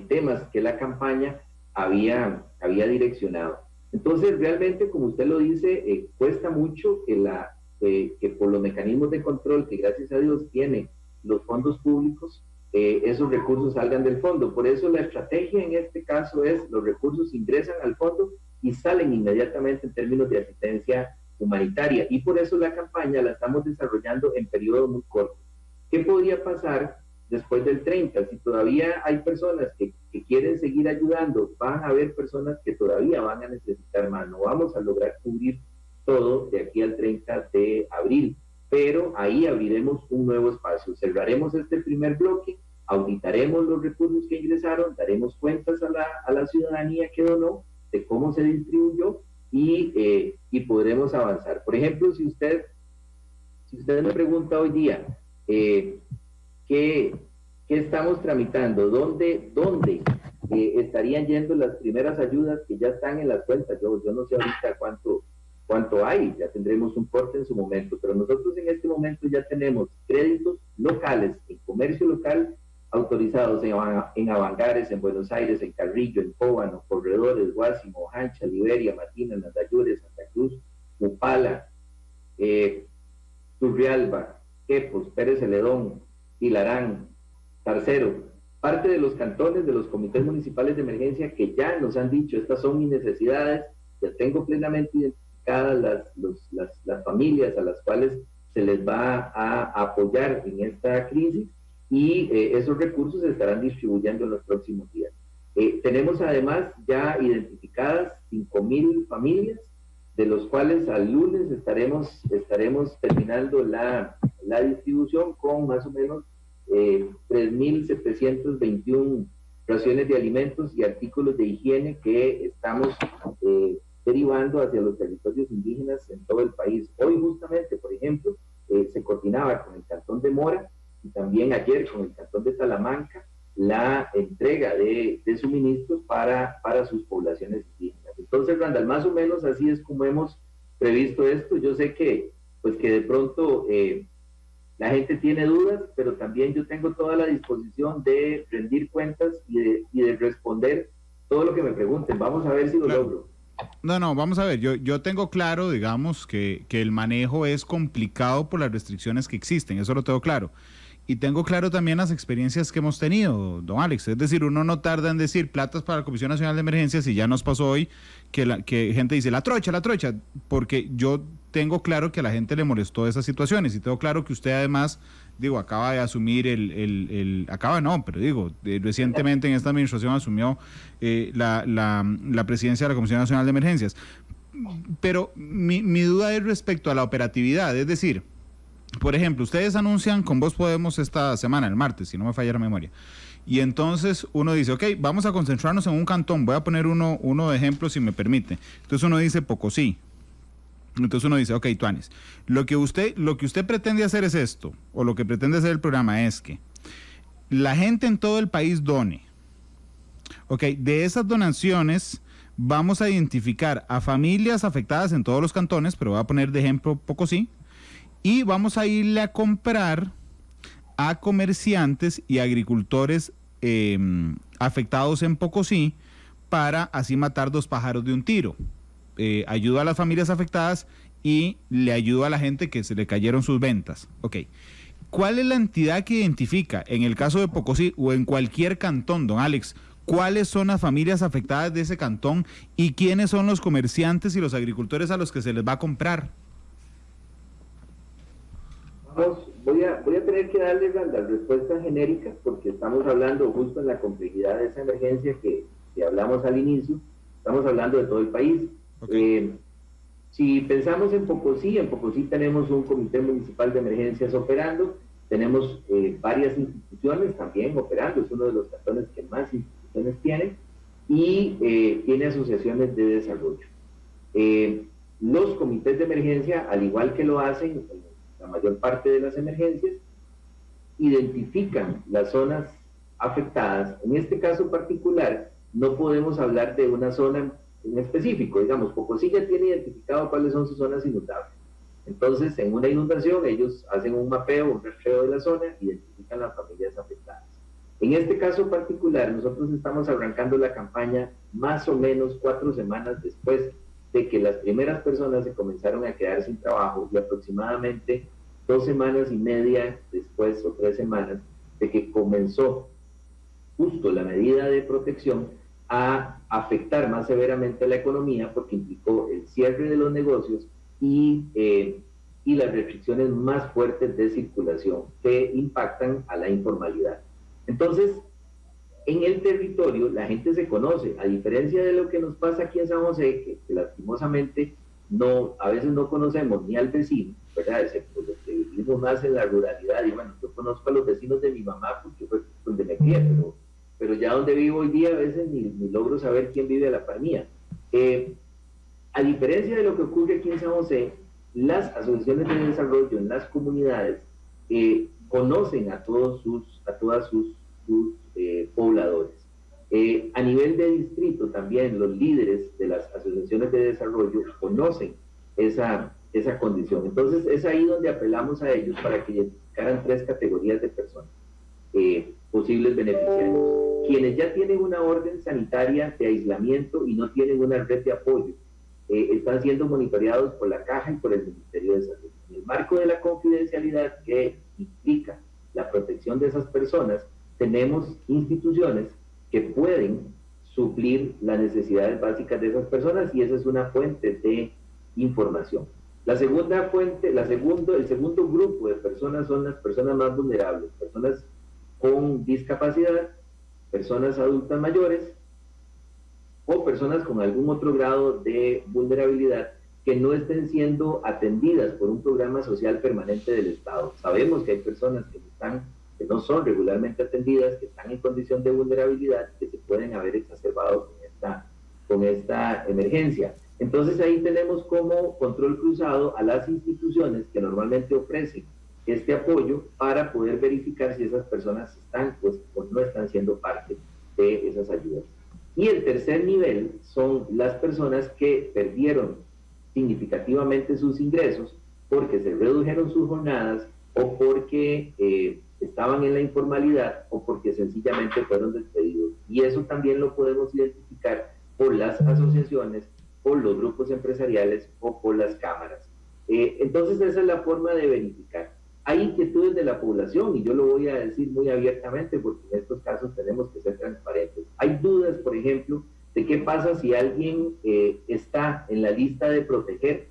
temas que la campaña había direccionado. Entonces, realmente, como usted lo dice, cuesta mucho que por los mecanismos de control que gracias a Dios tienen los fondos públicos, esos recursos salgan del fondo. Por eso la estrategia en este caso es: los recursos ingresan al fondo y salen inmediatamente en términos de asistencia humanitaria, y por eso la campaña la estamos desarrollando en periodo muy corto. ¿Qué podría pasar después del 30? Si todavía hay personas que quieren seguir ayudando, van a haber personas que todavía van a necesitar más. No vamos a lograr cubrir todo de aquí al 30 de abril, pero ahí abriremos un nuevo espacio. Cerraremos este primer bloque, auditaremos los recursos que ingresaron, daremos cuentas a la ciudadanía que donó, de cómo se distribuyó, y podremos avanzar. Por ejemplo, si usted me pregunta hoy día, ¿qué estamos tramitando? ¿Dónde estarían yendo las primeras ayudas que ya están en las cuentas? Yo no sé ahorita cuánto hay, ya tendremos un corte en su momento, pero nosotros en este momento ya tenemos créditos locales, en comercio local, autorizados en Avangares, en Buenos Aires, en Carrillo, en Cóbano, Corredores, Guásimo, Hancha, Liberia, Matina, Nandayure, Santa Cruz, Upala, Turrialba, Quepos, Pérez Celedón, Hilarán, Tarcero, parte de los cantones, de los comités municipales de emergencia que ya nos han dicho: estas son mis necesidades, ya tengo plenamente identificadas las familias a las cuales se les va a apoyar en esta crisis, y esos recursos se estarán distribuyendo en los próximos días. Tenemos además ya identificadas 5,000 familias, de los cuales al lunes estaremos terminando la distribución con más o menos 3.721 raciones de alimentos y artículos de higiene que estamos derivando hacia los territorios indígenas en todo el país. Hoy justamente, por ejemplo, se coordinaba con el Cantón de Mora y también ayer con el Cantón de Talamanca la entrega de suministros para sus poblaciones indígenas. Entonces, Randall, más o menos así es como hemos previsto esto. Yo sé que de pronto la gente tiene dudas, pero también yo tengo toda la disposición de rendir cuentas y de responder todo lo que me pregunten. Vamos a ver si lo logro. No, vamos a ver, yo tengo claro, digamos, que el manejo es complicado por las restricciones que existen, eso lo tengo claro. Y tengo claro también las experiencias que hemos tenido, don Alex. Es decir, uno no tarda en decir platas para la Comisión Nacional de Emergencias, y ya nos pasó hoy que gente dice la trocha, porque yo tengo claro que a la gente le molestó esas situaciones, y tengo claro que usted además, acaba de asumir recientemente en esta administración asumió la presidencia de la Comisión Nacional de Emergencias. Pero mi duda es respecto a la operatividad, es decir, por ejemplo, ustedes anuncian con Voz Podemos esta semana, el martes, si no me falla la memoria, y entonces uno dice, ok, vamos a concentrarnos en un cantón. Voy a poner uno de ejemplo, si me permite. Entonces uno dice Pocosí. Entonces uno dice, ok, Tuanis, lo que usted pretende hacer es esto, o lo que pretende hacer el programa es que la gente en todo el país done. Ok, de esas donaciones vamos a identificar a familias afectadas en todos los cantones, pero voy a poner de ejemplo Pocosí, y vamos a irle a comprar a comerciantes y agricultores afectados en Pocosí, para así matar 2 pájaros de un tiro. ayudo a las familias afectadas y le ayudo a la gente que se le cayeron sus ventas. Ok. ¿Cuál es la entidad que identifica, en el caso de Pocosí o en cualquier cantón, don Alex, cuáles son las familias afectadas de ese cantón y quiénes son los comerciantes y los agricultores a los que se les va a comprar? Voy a tener que darle la respuesta genérica porque estamos hablando justo en la complejidad de esa emergencia que hablamos al inicio, estamos hablando de todo el país. Okay. Si pensamos en Pocosí tenemos un comité municipal de emergencias operando, tenemos varias instituciones también operando, es uno de los cantones que más instituciones tiene, y tiene asociaciones de desarrollo. Los comités de emergencia, al igual que lo hacen en la mayor parte de las emergencias, identifican las zonas afectadas. En este caso particular, no podemos hablar de una zona en específico, digamos, Pocosí ya tiene identificado cuáles son sus zonas inundables. Entonces, en una inundación, ellos hacen un mapeo, un rastreo de la zona, identifican las familias afectadas. En este caso particular, nosotros estamos arrancando la campaña más o menos 4 semanas después de que las primeras personas se comenzaron a quedar sin trabajo y aproximadamente 2 semanas y media después o 3 semanas de que comenzó justo la medida de protección a afectar más severamente la economía porque implicó el cierre de los negocios y las restricciones más fuertes de circulación que impactan a la informalidad. Entonces, en el territorio la gente se conoce, a diferencia de lo que nos pasa aquí en San José, que lastimosamente a veces no conocemos ni al vecino, ¿verdad? Excepto los que vivimos más en la ruralidad. Y bueno, yo conozco a los vecinos de mi mamá porque fue donde me crié, pero ya donde vivo hoy día a veces ni logro saber quién vive a la par mía. A diferencia de lo que ocurre aquí en San José, las asociaciones de desarrollo en las comunidades conocen a todas sus pobladores. A nivel de distrito también los líderes de las asociaciones de desarrollo conocen esa condición. Entonces es ahí donde apelamos a ellos para que identificaran 3 categorías de personas posibles beneficiarios. Quienes ya tienen una orden sanitaria de aislamiento y no tienen una red de apoyo, están siendo monitoreados por la Caja y por el Ministerio de Salud. En el marco de la confidencialidad que implica la protección de esas personas, tenemos instituciones que pueden suplir las necesidades básicas de esas personas y esa es una fuente de información. El segundo grupo de personas son las personas más vulnerables, personas con discapacidad, personas adultas mayores o personas con algún otro grado de vulnerabilidad que no estén siendo atendidas por un programa social permanente del Estado. Sabemos que hay personas que no son regularmente atendidas, que están en condición de vulnerabilidad, que se pueden haber exacerbado con esta emergencia. Entonces ahí tenemos como control cruzado a las instituciones que normalmente ofrecen este apoyo para poder verificar si esas personas están o no están siendo parte de esas ayudas. Y el tercer nivel son las personas que perdieron significativamente sus ingresos porque se redujeron sus jornadas o porque estaban en la informalidad o porque sencillamente fueron despedidos. Y eso también lo podemos identificar por las asociaciones, por los grupos empresariales o por las cámaras. Entonces esa es la forma de verificar. Hay inquietudes de la población y yo lo voy a decir muy abiertamente porque en estos casos tenemos que ser transparentes. Hay dudas, por ejemplo, de qué pasa si alguien está en la lista de proteger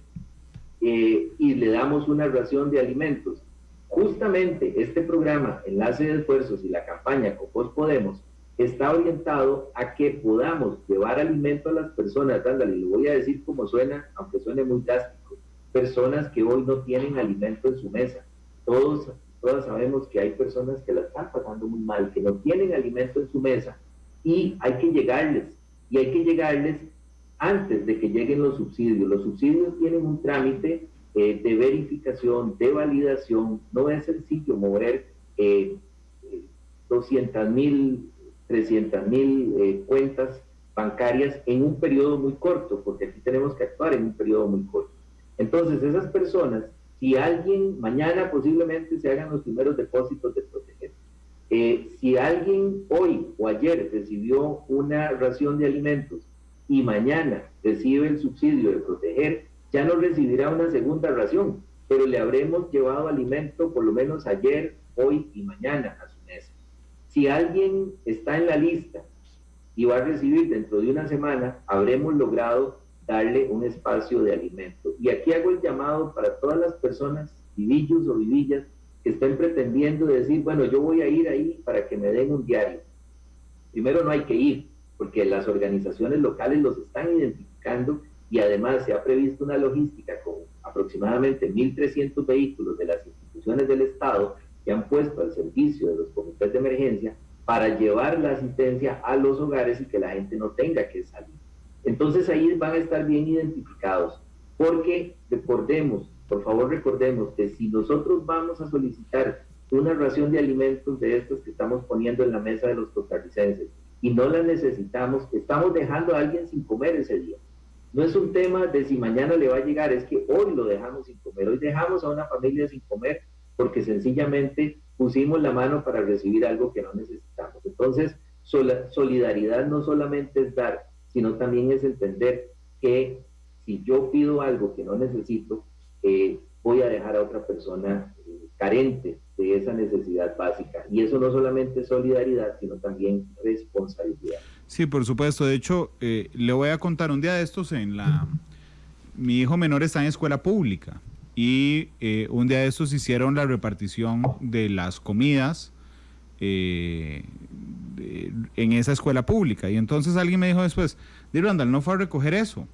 y le damos una ración de alimentos. Justamente este programa, Enlace de Esfuerzos y la campaña Copos Podemos, está orientado a que podamos llevar alimento a las personas, ándale, lo voy a decir como suena, aunque suene muy drástico, personas que hoy no tienen alimento en su mesa. Todas sabemos que hay personas que la están pasando muy mal, que no tienen alimento en su mesa y hay que llegarles antes de que lleguen los subsidios. Los subsidios tienen un trámite de verificación, de validación. No es sencillo mover 200,000, 300,000 cuentas bancarias en un periodo muy corto, porque aquí tenemos que actuar en un periodo muy corto. Entonces, esas personas, si alguien, mañana posiblemente se hagan los primeros depósitos de proteger. Si alguien hoy o ayer recibió una ración de alimentos y mañana recibe el subsidio de proteger, ya no recibirá una segunda ración, pero le habremos llevado alimento por lo menos ayer, hoy y mañana a su mesa. Si alguien está en la lista y va a recibir dentro de una semana, habremos logrado darle un espacio de alimento. Y aquí hago el llamado para todas las personas, vivillos o vivillas, que estén pretendiendo decir, bueno, yo voy a ir ahí para que me den un diario. Primero, no hay que ir, porque las organizaciones locales los están identificando y además se ha previsto una logística con aproximadamente 1.300 vehículos de las instituciones del Estado que han puesto al servicio de los comités de emergencia para llevar la asistencia a los hogares y que la gente no tenga que salir. Entonces ahí van a estar bien identificados, porque recordemos, por favor recordemos que si nosotros vamos a solicitar una ración de alimentos de estos que estamos poniendo en la mesa de los costarricenses y no la necesitamos, estamos dejando a alguien sin comer ese día. No es un tema de si mañana le va a llegar, es que hoy lo dejamos sin comer, hoy dejamos a una familia sin comer porque sencillamente pusimos la mano para recibir algo que no necesitamos. Entonces, solidaridad no solamente es dar, sino también es entender que si yo pido algo que no necesito, voy a dejar a otra persona carente de esa necesidad básica. Y eso no solamente es solidaridad, sino también responsabilidad. Sí, por supuesto. De hecho, le voy a contar un día de estos mi hijo menor está en escuela pública y un día de estos hicieron la repartición de las comidas en esa escuela pública. Y entonces alguien me dijo después, Randall, ¿no fue a recoger eso?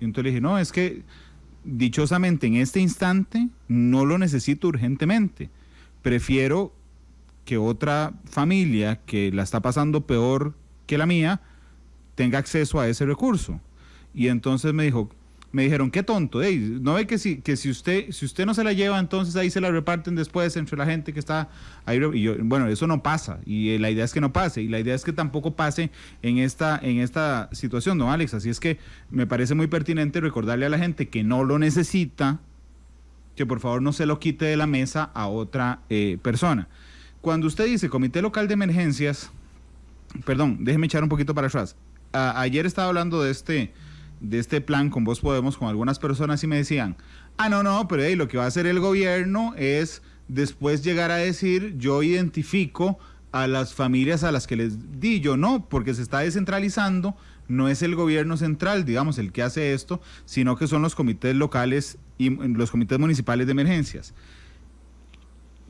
Y entonces le dije, no, es que dichosamente en este instante no lo necesito urgentemente. Prefiero que otra familia que la está pasando peor que la mía tenga acceso a ese recurso. Y entonces me dijeron, qué tonto, ¿no ve que si usted no se la lleva, entonces ahí se la reparten después entre la gente que está ahí? Y yo, bueno, eso no pasa, y la idea es que no pase, y la idea es que tampoco pase en esta situación, don Alex. Así es que me parece muy pertinente recordarle a la gente que no lo necesita, que por favor no se lo quite de la mesa a otra persona. Cuando usted dice Comité Local de Emergencias, perdón, déjeme echar un poquito para atrás. Ayer estaba hablando de este plan con Voz Podemos con algunas personas y me decían, no, pero lo que va a hacer el gobierno es después llegar a decir, yo identifico a las familias a las que les di. Yo no, porque se está descentralizando, no es el gobierno central, digamos, el que hace esto, sino que son los comités locales y los comités municipales de emergencias.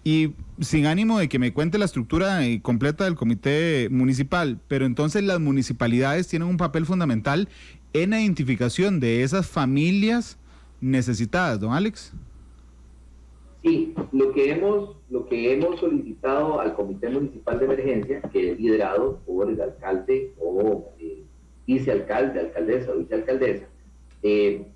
Y sin ánimo de que me cuente la estructura completa del comité municipal, pero entonces las municipalidades tienen un papel fundamental en la identificación de esas familias necesitadas, don Alex. Sí, lo que hemos solicitado al Comité Municipal de Emergencia, que es liderado por el alcalde o vicealcalde, alcaldesa o vicealcaldesa, de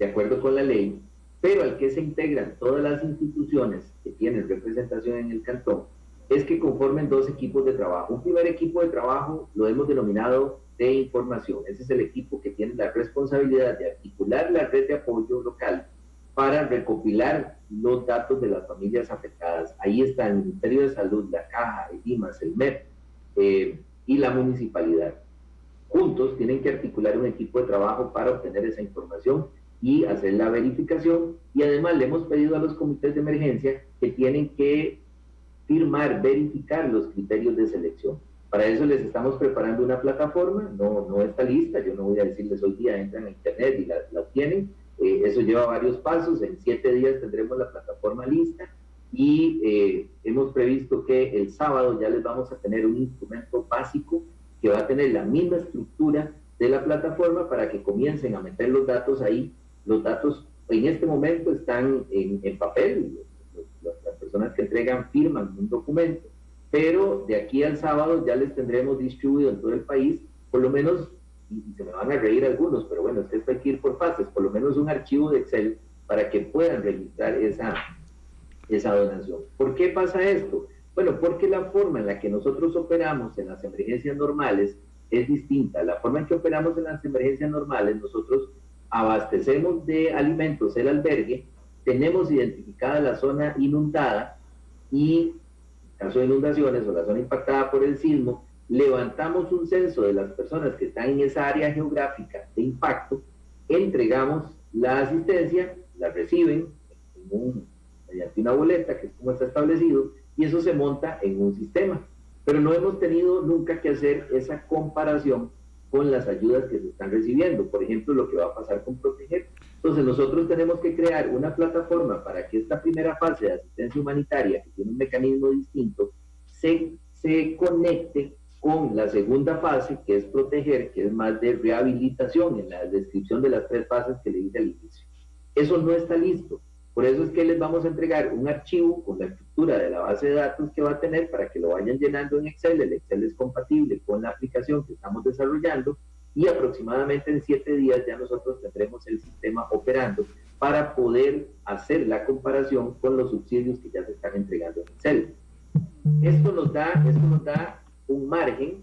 acuerdo con la ley, pero al que se integran todas las instituciones que tienen representación en el cantón, es que conformen dos equipos de trabajo. Un primer equipo de trabajo lo hemos denominado de información. Ese es el equipo que tiene la responsabilidad de articular la red de apoyo local para recopilar los datos de las familias afectadas. Ahí está el Ministerio de Salud, la Caja, el IMAS, el MEP y la municipalidad. Juntos tienen que articular un equipo de trabajo para obtener esa información y hacer la verificación, y además le hemos pedido a los comités de emergencia que tienen que firmar, verificar los criterios de selección. Para eso les estamos preparando una plataforma, no está lista, yo no voy a decirles hoy día entran a internet y la tienen, eso lleva varios pasos, en 7 días tendremos la plataforma lista y hemos previsto que el sábado ya les vamos a tener un instrumento básico que va a tener la misma estructura de la plataforma para que comiencen a meter los datos ahí. Los datos en este momento están en papel, las personas que entregan firman un documento, pero de aquí al sábado ya les tendremos distribuido en todo el país, por lo menos, y se me van a reír algunos, pero bueno, es que esto hay que ir por fases, por lo menos un archivo de Excel para que puedan registrar esa donación. ¿Por qué pasa esto? Bueno, porque la forma en la que nosotros operamos en las emergencias normales es distinta. La forma en que operamos en las emergencias normales, nosotros abastecemos de alimentos el albergue, tenemos identificada la zona inundada y en caso de inundaciones o la zona impactada por el sismo, levantamos un censo de las personas que están en esa área geográfica de impacto, entregamos la asistencia, la reciben mediante una boleta, que es como está establecido, y eso se monta en un sistema. Pero no hemos tenido nunca que hacer esa comparación con las ayudas que se están recibiendo. Por ejemplo, lo que va a pasar con Proteger. Entonces nosotros tenemos que crear una plataforma para que esta primera fase de asistencia humanitaria, que tiene un mecanismo distinto, se conecte con la segunda fase, que es Proteger, que es más de rehabilitación en la descripción de las 3 fases que le dije al inicio. Eso no está listo. Por eso es que les vamos a entregar un archivo con la estructura de la base de datos que va a tener para que lo vayan llenando en Excel. El Excel es compatible con la aplicación que estamos desarrollando y aproximadamente en 7 días ya nosotros tendremos el sistema operando para poder hacer la comparación con los subsidios que ya se están entregando en Excel. Esto nos da un margen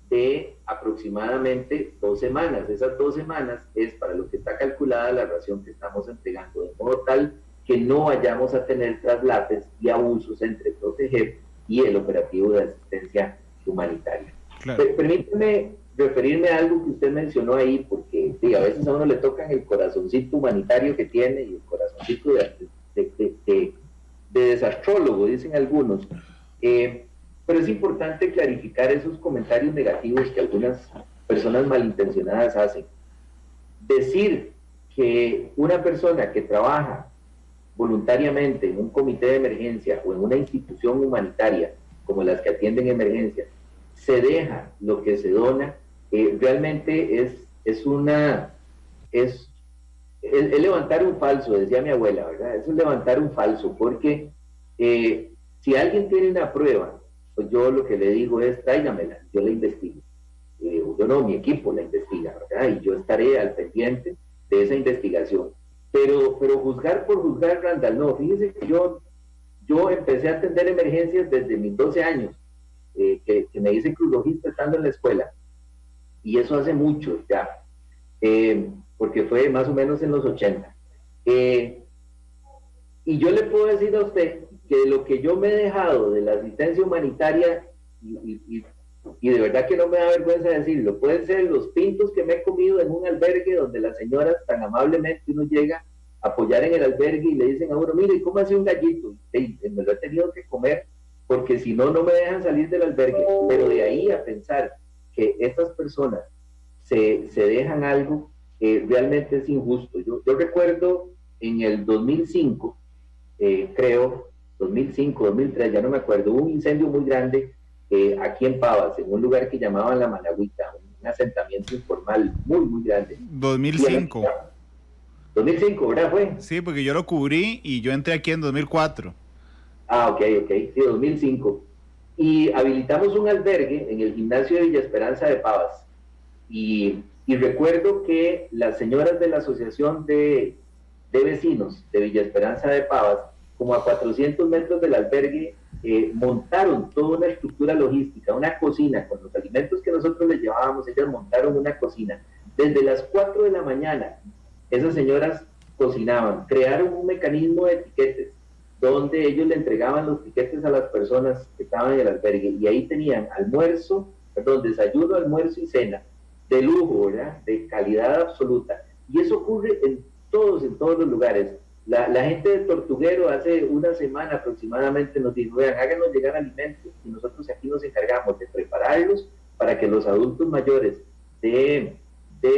de aproximadamente 2 semanas. Esas 2 semanas es para lo que está calculada la ración que estamos entregando, de modo tal que no vayamos a tener traslates y abusos entre Proteger y el operativo de asistencia humanitaria. Claro. Permíteme referirme a algo que usted mencionó ahí, porque sí, a veces a uno le tocan el corazoncito humanitario que tiene y el corazoncito de desastrólogo, dicen algunos. Pero es importante clarificar esos comentarios negativos que algunas personas malintencionadas hacen. Decir que una persona que trabaja voluntariamente en un comité de emergencia o en una institución humanitaria como las que atienden emergencias, se deja lo que se dona, realmente es levantar un falso, decía mi abuela, ¿verdad? Es levantar un falso, porque si alguien tiene una prueba, pues yo lo que le digo es, tráigamela, yo la investigo. Yo no, mi equipo la investiga, ¿verdad? Y yo estaré al pendiente de esa investigación. Pero juzgar por juzgar, Randall, no. Fíjese que yo empecé a atender emergencias desde mis 12 años, que me hice cruzrojista estando en la escuela. Y eso hace mucho ya, porque fue más o menos en los 80. Y yo le puedo decir a usted que lo que yo me he dejado de la asistencia humanitaria, y de verdad que no me da vergüenza decirlo, pueden ser los pintos que me he comido en un albergue donde las señoras tan amablemente uno llega a apoyar en el albergue y le dicen a uno, mire, ¿cómo hace un gallito? Y me lo he tenido que comer porque si no, no me dejan salir del albergue. Pero de ahí a pensar que estas personas se dejan algo, realmente es injusto. Yo recuerdo en el 2005, creo, 2005, 2003, ya no me acuerdo, hubo un incendio muy grande aquí en Pavas, en un lugar que llamaban La Managüita, un asentamiento informal muy, muy grande. 2005. 2005, ¿verdad fue? Sí, porque yo lo cubrí y yo entré aquí en 2004. Ah, ok, sí, 2005. Y habilitamos un albergue en el gimnasio de Villa Esperanza de Pavas. Y recuerdo que las señoras de la Asociación de Vecinos de Villa Esperanza de Pavas, como a 400 metros del albergue, montaron toda una estructura logística, una cocina, con los alimentos que nosotros les llevábamos, ellas montaron una cocina. Desde las 4 de la mañana, esas señoras cocinaban, crearon un mecanismo de etiquetes, donde ellos le entregaban los tiquetes a las personas que estaban en el albergue, y ahí tenían desayuno, almuerzo y cena, de lujo, ¿verdad? De calidad absoluta. Y eso ocurre en todos los lugares. La gente de Tortuguero hace una semana aproximadamente nos dijo, vean, háganos llegar alimentos y nosotros aquí nos encargamos de prepararlos para que los adultos mayores de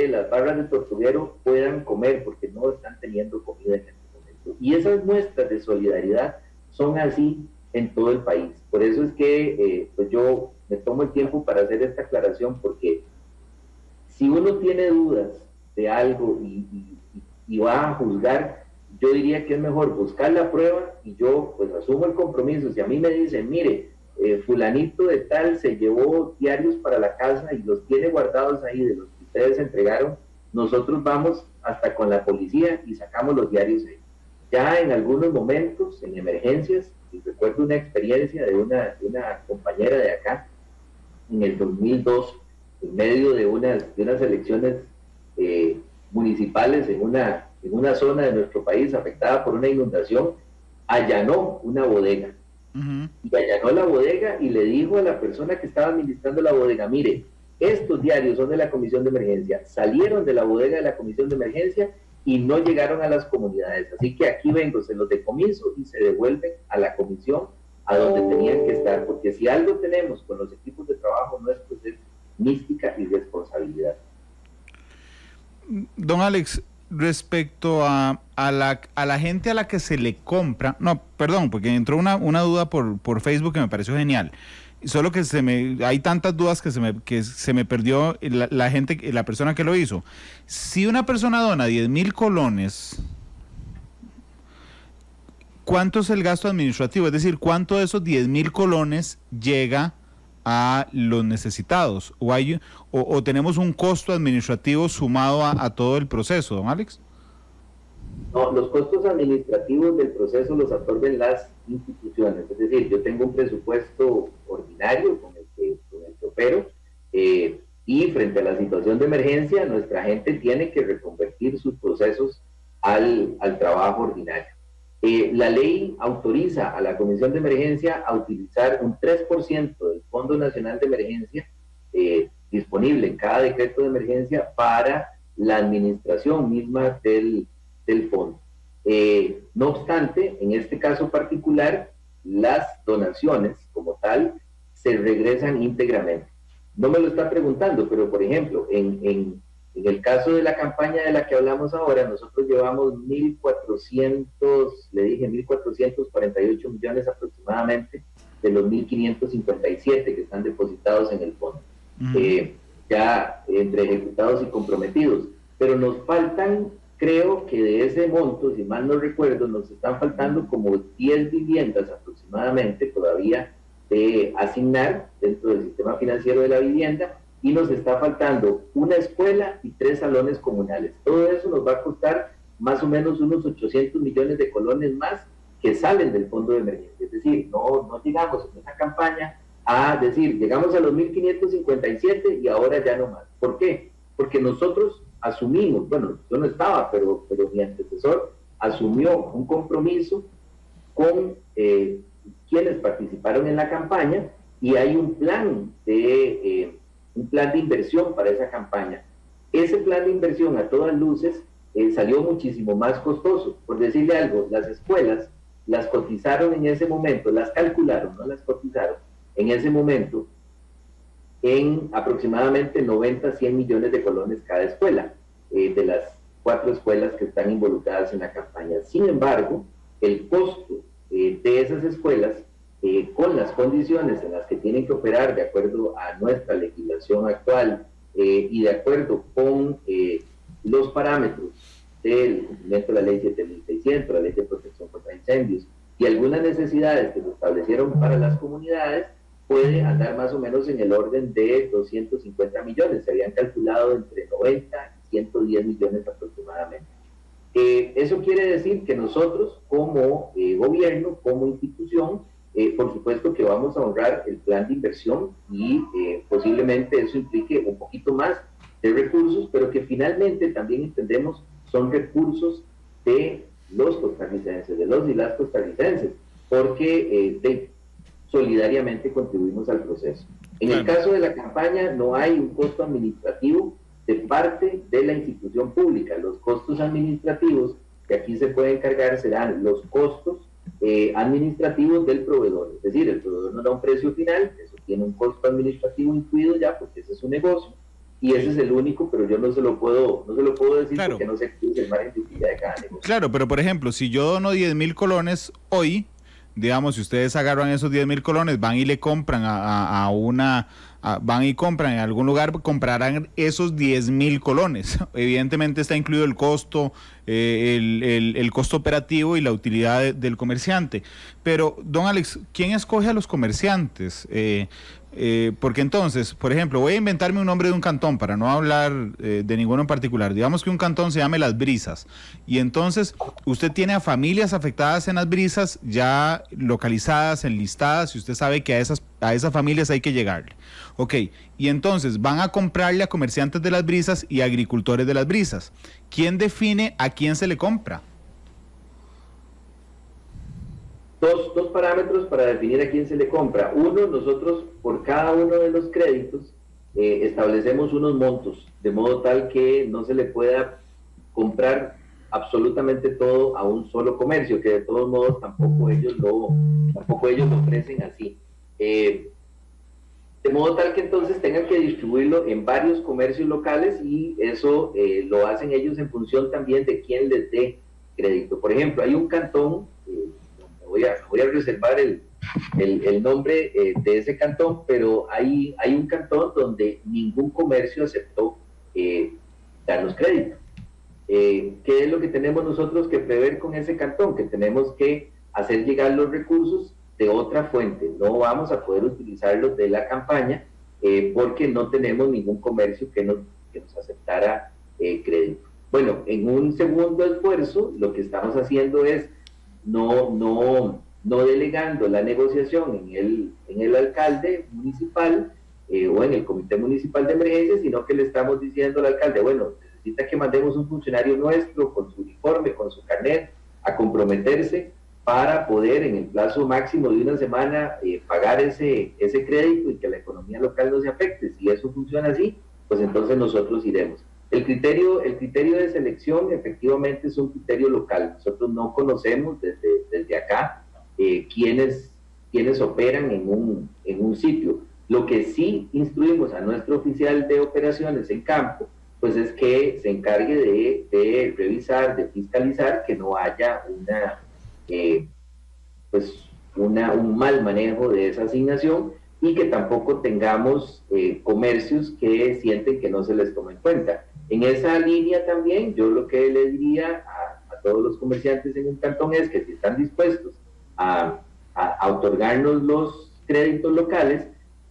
las barras de Tortuguero puedan comer, porque no están teniendo comida en este momento. Y esas muestras de solidaridad son así en todo el país. Por eso es que pues yo me tomo el tiempo para hacer esta aclaración, porque si uno tiene dudas de algo y va a juzgar, yo diría que es mejor buscar la prueba, y yo pues asumo el compromiso. Si a mí me dicen, mire, fulanito de tal se llevó diarios para la casa y los tiene guardados ahí de los que ustedes entregaron, nosotros vamos hasta con la policía y sacamos los diarios ahí. Ya en algunos momentos, en emergencias, y recuerdo una experiencia de una compañera de acá, en el 2002, en medio de unas elecciones municipales en una zona de nuestro país afectada por una inundación, allanó una bodega. y allanó la bodega y le dijo a la persona que estaba administrando la bodega, mire, estos diarios son de la comisión de emergencia, salieron de la bodega de la comisión de emergencia y no llegaron a las comunidades, así que aquí vengo, se los decomiso y se devuelven a la comisión a donde tenían que estar, porque si algo tenemos con los equipos de trabajo nuestros es mística y responsabilidad. Don Alex, respecto a la gente a la que se le compra, no, perdón, porque entró una duda por Facebook que me pareció genial. Solo que hay tantas dudas que se me perdió la persona que lo hizo. Si una persona dona 10,000 colones, ¿cuánto es el gasto administrativo? Es decir, ¿cuánto de esos 10,000 colones llega a los necesitados? ¿O tenemos un costo administrativo sumado a todo el proceso, don Alex? No, los costos administrativos del proceso los absorben las instituciones. Es decir, yo tengo un presupuesto ordinario con el que opero, y frente a la situación de emergencia, nuestra gente tiene que reconvertir sus procesos al trabajo ordinario. La ley autoriza a la Comisión de Emergencia a utilizar un 3% del Fondo Nacional de Emergencia disponible en cada decreto de emergencia para la administración misma del fondo. No obstante, en este caso particular, las donaciones como tal se regresan íntegramente. No me lo está preguntando, pero por ejemplo, en el caso de la campaña de la que hablamos ahora, nosotros llevamos 1.448 millones aproximadamente de los 1.557 que están depositados en el fondo, ya entre ejecutados y comprometidos. Pero nos faltan, creo que de ese monto, si mal no recuerdo, nos están faltando como 10 viviendas aproximadamente todavía de asignar dentro del sistema financiero de la vivienda, y nos está faltando una escuela y 3 salones comunales. Todo eso nos va a costar más o menos unos 800 millones de colones más que salen del fondo de emergencia. Es decir, no llegamos en esa campaña a decir, llegamos a los 1.557 y ahora ya no más. ¿Por qué? Porque nosotros asumimos, bueno, yo no estaba, pero mi antecesor asumió un compromiso con quienes participaron en la campaña, y hay un plan de inversión para esa campaña. Ese plan de inversión, a todas luces, salió muchísimo más costoso. Por decirle algo, las escuelas las cotizaron en ese momento, las calcularon, no las cotizaron, en ese momento, en aproximadamente 90-100 millones de colones cada escuela, de las 4 escuelas que están involucradas en la campaña. Sin embargo, el costo de esas escuelas, con las condiciones en las que tienen que operar de acuerdo a nuestra legislación actual y de acuerdo con los parámetros del cumplimiento de la ley 7600, la ley de protección contra incendios y algunas necesidades que se establecieron para las comunidades, puede andar más o menos en el orden de 250 millones. Se habían calculado entre 90 y 110 millones aproximadamente. Eso quiere decir que nosotros, como gobierno, como institución, por supuesto que vamos a honrar el plan de inversión y posiblemente eso implique un poquito más de recursos, pero que finalmente también entendemos son recursos de los costarricenses, de los y las costarricenses, porque solidariamente contribuimos al proceso. En el caso de la campaña no hay un costo administrativo de parte de la institución pública. Los costos administrativos que aquí se pueden cargar serán los costos administrativos del proveedor. Es decir, el proveedor no da un precio final, eso tiene un costo administrativo incluido ya, porque ese es su negocio, y ese es el único, pero yo no se lo puedo decir, claro, porque no sé qué es el margen de utilidad de cada negocio. Claro, pero por ejemplo, si yo dono 10,000 colones hoy, digamos, si ustedes agarran esos 10,000 colones, van y le compran van y compran en algún lugar, comprarán esos 10,000 colones. Evidentemente está incluido el costo, el costo operativo y la utilidad del comerciante. Pero, don Alex, ¿quién escoge a los comerciantes? Porque entonces, por ejemplo, voy a inventarme un nombre de un cantón para no hablar de ninguno en particular. Digamos que un cantón se llame Las Brisas, y entonces usted tiene a familias afectadas en Las Brisas ya localizadas, enlistadas, y usted sabe que a esas familias hay que llegarle. Ok, y entonces van a comprarle a comerciantes de Las Brisas y agricultores de Las Brisas. ¿Quién define a quién se le compra? dos parámetros para definir a quién se le compra. Uno, nosotros por cada uno de los créditos establecemos unos montos, de modo tal que no se le pueda comprar absolutamente todo a un solo comercio, que de todos modos tampoco ellos lo ofrecen así. De modo tal que entonces tengan que distribuirlo en varios comercios locales, y eso lo hacen ellos en función también de quién les dé crédito. Por ejemplo, hay un cantón, voy a reservar el nombre de ese cantón, pero hay un cantón donde ningún comercio aceptó darnos crédito. ¿Qué es lo que tenemos nosotros que prever con ese cantón? Que tenemos que hacer llegar los recursos de otra fuente. No vamos a poder utilizarlos de la campaña porque no tenemos ningún comercio que nos aceptara crédito. Bueno, en un segundo esfuerzo, lo que estamos haciendo es no delegando la negociación en el alcalde municipal o en el comité municipal de emergencia, sino que le estamos diciendo al alcalde, bueno, necesita que mandemos un funcionario nuestro con su uniforme, con su carnet, a comprometerse para poder en el plazo máximo de una semana pagar ese crédito y que la economía local no se afecte. Si eso funciona así, pues entonces nosotros iremos. El criterio de selección efectivamente es un criterio local. Nosotros no conocemos desde acá quiénes operan en un sitio. Lo que sí instruimos a nuestro oficial de operaciones en campo, pues es que se encargue de revisar, de fiscalizar que no haya un mal manejo de esa asignación, y que tampoco tengamos comercios que sienten que no se les toma en cuenta. En esa línea también, yo lo que le diría a todos los comerciantes en un cantón es que si están dispuestos a otorgarnos los créditos locales,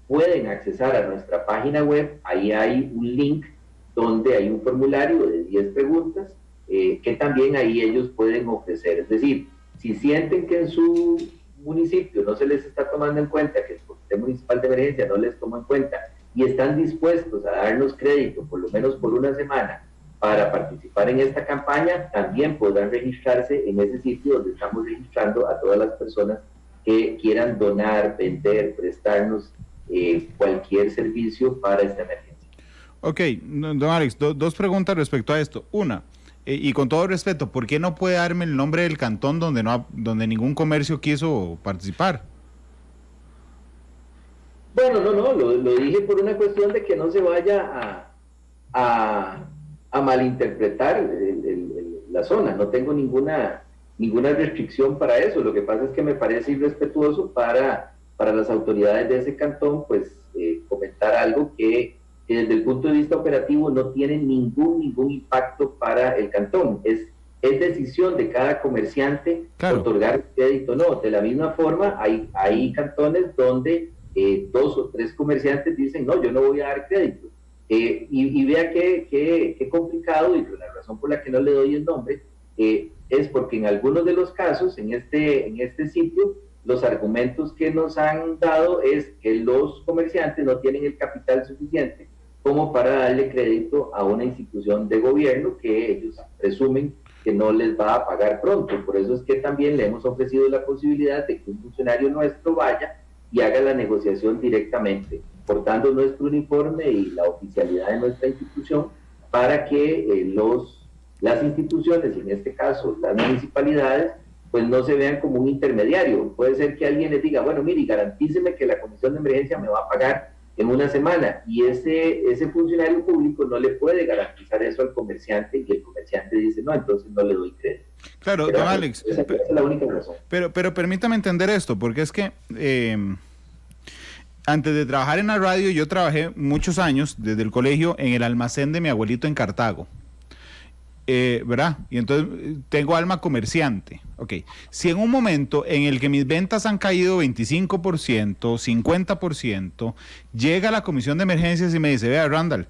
pueden accesar a nuestra página web. Ahí hay un link donde hay un formulario de 10 preguntas que también ahí ellos pueden ofrecer. Es decir, si sienten que en su municipio no se les está tomando en cuenta, que el Comité Municipal de Emergencia no les toma en cuenta, y están dispuestos a darnos crédito, por lo menos por una semana, para participar en esta campaña, también podrán registrarse en ese sitio donde estamos registrando a todas las personas que quieran donar, vender, prestarnos cualquier servicio para esta emergencia. Ok, don Alex, dos preguntas respecto a esto. Una, y con todo respeto, ¿por qué no puede darme el nombre del cantón donde ningún comercio quiso participar? Bueno, lo dije por una cuestión de que no se vaya a malinterpretar la zona. No tengo ninguna restricción para eso. Lo que pasa es que me parece irrespetuoso para las autoridades de ese cantón, pues comentar algo que desde el punto de vista operativo no tiene ningún impacto para el cantón. Es decisión de cada comerciante, claro, otorgar crédito o no. De la misma forma, hay cantones donde 2 o 3 comerciantes dicen, no, yo no voy a dar crédito. Y vea qué complicado, y la razón por la que no le doy el nombre es porque en algunos de los casos, en este sitio, los argumentos que nos han dado es que los comerciantes no tienen el capital suficiente como para darle crédito a una institución de gobierno que ellos presumen que no les va a pagar pronto. Por eso es que también le hemos ofrecido la posibilidad de que un funcionario nuestro vaya y haga la negociación directamente, portando nuestro uniforme y la oficialidad de nuestra institución, para que las instituciones, y en este caso las municipalidades, pues no se vean como un intermediario. Puede ser que alguien les diga, bueno, mire, garantíceme que la Comisión de Emergencia me va a pagar en una semana, y ese funcionario público no le puede garantizar eso al comerciante, y el comerciante dice, no, entonces no le doy crédito. Claro, don Alex, esa es la única razón. Pero permítame entender esto, porque es que antes de trabajar en la radio, yo trabajé muchos años desde el colegio en el almacén de mi abuelito en Cartago. ¿Verdad? Y entonces tengo alma comerciante. Ok. Si en un momento en el que mis ventas han caído 25%, 50%, llega la comisión de emergencias y me dice, vea, Randall,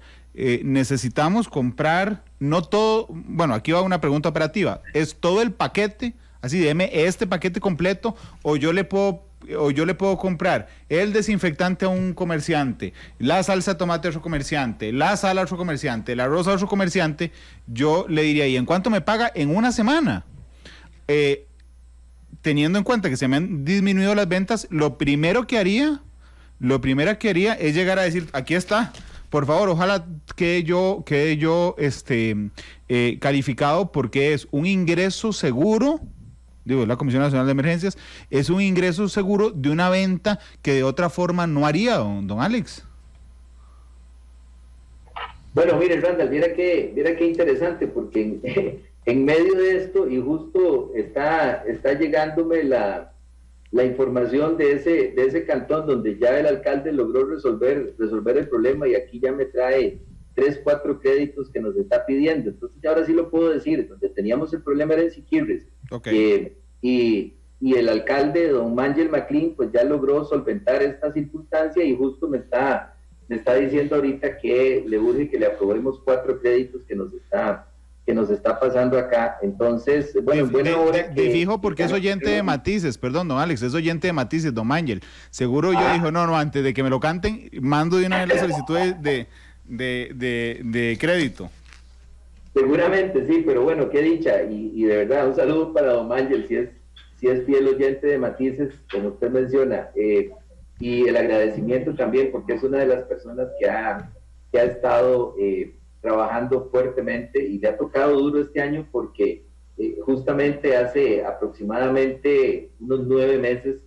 necesitamos comprar, no todo, bueno, aquí va una pregunta operativa, ¿es todo el paquete? Así, deme este paquete completo, o yo le puedo comprar el desinfectante a un comerciante, la salsa de tomate a otro comerciante, la sal a otro comerciante, el arroz a otro comerciante. Yo le diría, ¿y en cuánto me paga? En una semana. teniendo en cuenta que se me han disminuido las ventas, lo primero que haría es llegar a decir, aquí está, por favor, ojalá quede yo calificado, porque es un ingreso seguro, digo, la Comisión Nacional de Emergencias, es un ingreso seguro de una venta que de otra forma no haría, don Alex. Bueno, mire, Randall, mira qué interesante, porque en medio de esto, y justo está llegándome la información de ese cantón donde ya el alcalde logró resolver el problema, y aquí ya me trae 3, 4 créditos que nos está pidiendo. Entonces ya ahora sí lo puedo decir, donde teníamos el problema era en Siquirres. Okay. Y el alcalde, don Mangel McLean, pues ya logró solventar esta circunstancia, y justo me está diciendo ahorita que le urge que le aprobemos 4 créditos que nos está pasando acá. Entonces, bueno, en buena hora de fijo, porque es oyente de Matices, perdón, don Alex, es oyente de Matices, don Mangel. Seguro yo dijo, no, antes de que me lo canten, mando de una vez la solicitud de crédito. Seguramente, sí, pero bueno, qué dicha, y de verdad, un saludo para don Mangel, si es fiel oyente de Matices, como usted menciona, y el agradecimiento también, porque es una de las personas que ha estado trabajando fuertemente, y le ha tocado duro este año, porque justamente hace aproximadamente unos 9 meses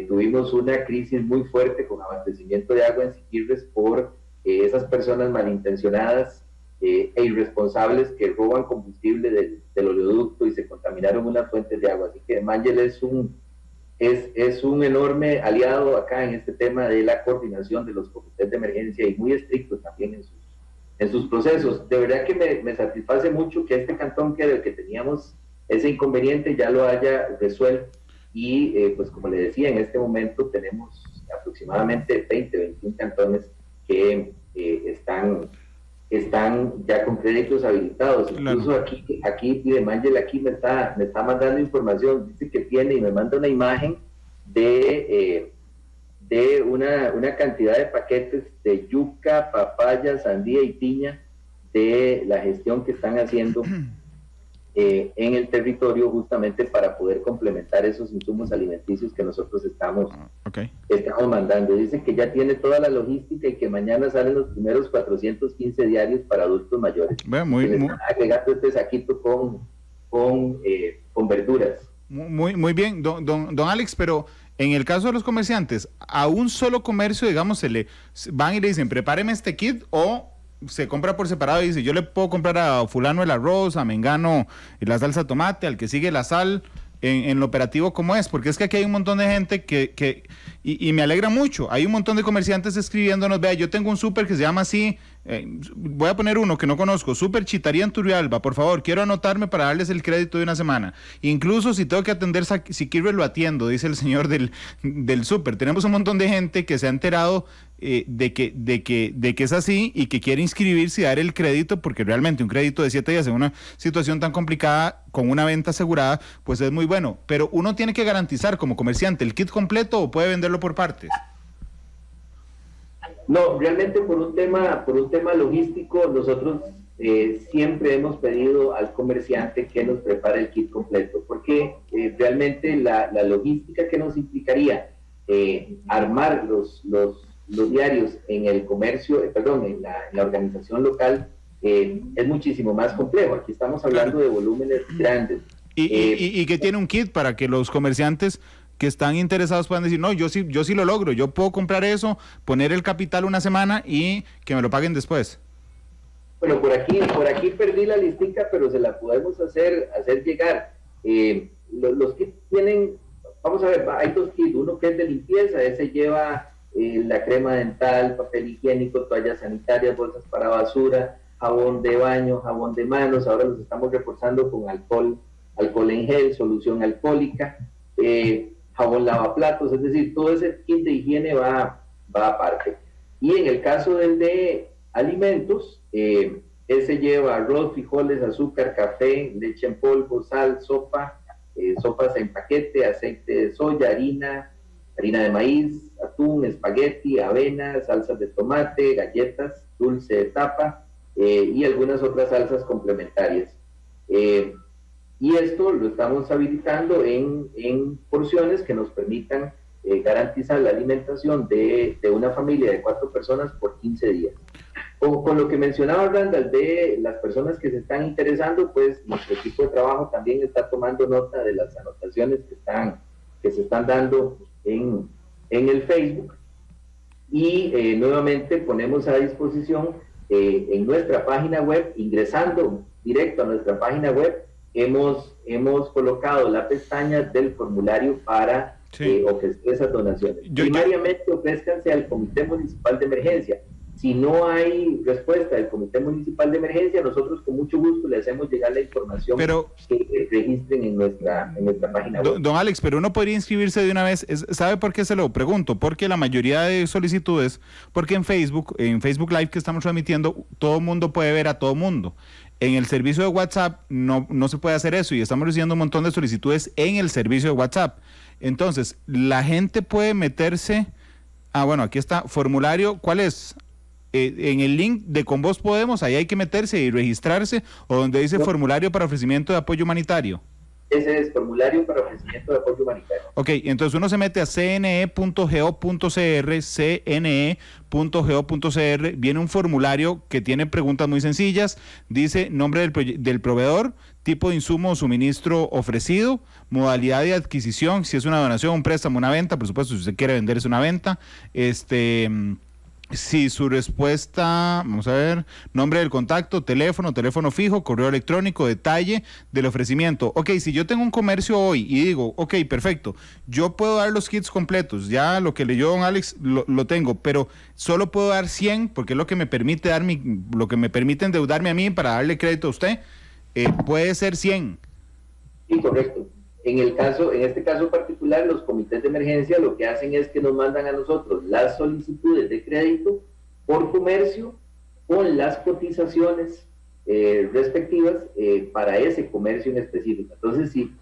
tuvimos una crisis muy fuerte con abastecimiento de agua en Siquirres por esas personas malintencionadas e irresponsables que roban combustible del oleoducto y se contaminaron unas fuentes de agua. Así que Mangel es un enorme aliado acá en este tema de la coordinación de los comités de emergencia, y muy estricto también en sus procesos. De verdad que me satisface mucho que este cantón, que del que teníamos ese inconveniente, ya lo haya resuelto, y pues como le decía, en este momento tenemos aproximadamente 21 cantones que están ya con créditos habilitados. Incluso aquí de Mangel aquí me está mandando información, dice que tiene, y me manda una imagen de una cantidad de paquetes de yuca, papaya, sandía y piña, de la gestión que están haciendo en el territorio, justamente para poder complementar esos insumos alimenticios que nosotros estamos mandando. Dice que ya tiene toda la logística, y que mañana salen los primeros 415 diarios para adultos mayores. Bueno, agregando este saquito con verduras. Muy bien, don Alex, pero en el caso de los comerciantes, a un solo comercio, digamos, se le van y le dicen, prepáreme este kit, o se compra por separado y dice, yo le puedo comprar a fulano el arroz, a mengano la salsa de tomate, al que sigue la sal, en lo operativo, ¿cómo es? Porque es que aquí hay un montón de gente y me alegra mucho, hay un montón de comerciantes escribiéndonos, vea, yo tengo un súper que se llama así, voy a poner uno que no conozco, Súper Chitaría en Turrialba, por favor, quiero anotarme para darles el crédito de una semana. Incluso si tengo que atender Siquirres, lo atiendo, dice el señor del súper. Tenemos un montón de gente que se ha enterado de que es así, y que quiere inscribirse y dar el crédito, porque realmente un crédito de 7 días en una situación tan complicada, con una venta asegurada, pues es muy bueno. Pero uno tiene que garantizar como comerciante el kit completo, o puede venderlo por partes. No, realmente por un tema logístico, nosotros siempre hemos pedido al comerciante que nos prepare el kit completo, porque realmente la logística que nos implicaría armar los diarios en el comercio, en la organización local, es muchísimo más complejo. Aquí estamos hablando de volúmenes grandes. Y que tiene un kit para que los comerciantes que están interesados puedan decir, no, yo sí lo logro, yo puedo comprar eso, poner el capital una semana y que me lo paguen después. Bueno, por aquí perdí la listica, pero se la podemos hacer llegar. Los kits tienen, vamos a ver, hay 2 kits, uno que es de limpieza, ese lleva la crema dental, papel higiénico, toallas sanitarias, bolsas para basura, jabón de baño, jabón de manos, ahora los estamos reforzando con alcohol en gel, solución alcohólica, jabón lavaplatos, es decir, todo ese kit de higiene va aparte. Y en el caso del de alimentos, ese lleva arroz, frijoles, azúcar, café, leche en polvo, sal, sopas en paquete, aceite de soya, harina de maíz, atún, espagueti, avena, salsas de tomate, galletas, dulce de tapa y algunas otras salsas complementarias. y esto lo estamos habilitando en porciones que nos permitan garantizar la alimentación de una familia de 4 personas por 15 días. Con lo que mencionaba Randall de las personas que se están interesando, pues nuestro equipo de trabajo también está tomando nota de las anotaciones que se están dando en el Facebook, y nuevamente ponemos a disposición en nuestra página web, ingresando directo a nuestra página web, hemos colocado la pestaña del formulario para ofrecer esas donaciones. Primariamente ofrézcanse al Comité Municipal de Emergencia. Si no hay respuesta del Comité Municipal de Emergencia, nosotros con mucho gusto le hacemos llegar la información que registren en nuestra página web. Don Alex, pero uno podría inscribirse de una vez. ¿Sabe por qué se lo pregunto? Porque la mayoría de solicitudes, porque en Facebook Live que estamos transmitiendo, todo el mundo puede ver a todo el mundo. En el servicio de WhatsApp no se puede hacer eso, y estamos recibiendo un montón de solicitudes en el servicio de WhatsApp. Entonces, la gente puede meterse. Bueno, aquí está, formulario, ¿cuál es? En el link de Con Vos Podemos, ahí hay que meterse y registrarse, o donde dice formulario para ofrecimiento de apoyo humanitario. Ese es formulario para ofrecimiento de apoyo humanitario. Ok, entonces uno se mete a cne.go.cr, viene un formulario que tiene preguntas muy sencillas, dice nombre del proveedor, tipo de insumo o suministro ofrecido, modalidad de adquisición, si es una donación, un préstamo, una venta, por supuesto, si usted quiere vender es una venta, si su respuesta, vamos a ver, nombre del contacto, teléfono fijo, correo electrónico, detalle del ofrecimiento. Ok, si yo tengo un comercio hoy y digo, ok, perfecto, yo puedo dar los kits completos, ya lo que leyó don Alex lo tengo, pero solo puedo dar 100 porque es lo que me permite lo que me permite endeudarme a mí para darle crédito a usted, puede ser 100. Sí, correcto. En este caso particular, los comités de emergencia lo que hacen es que nos mandan a nosotros las solicitudes de crédito por comercio con las cotizaciones respectivas para ese comercio en específico. Entonces, si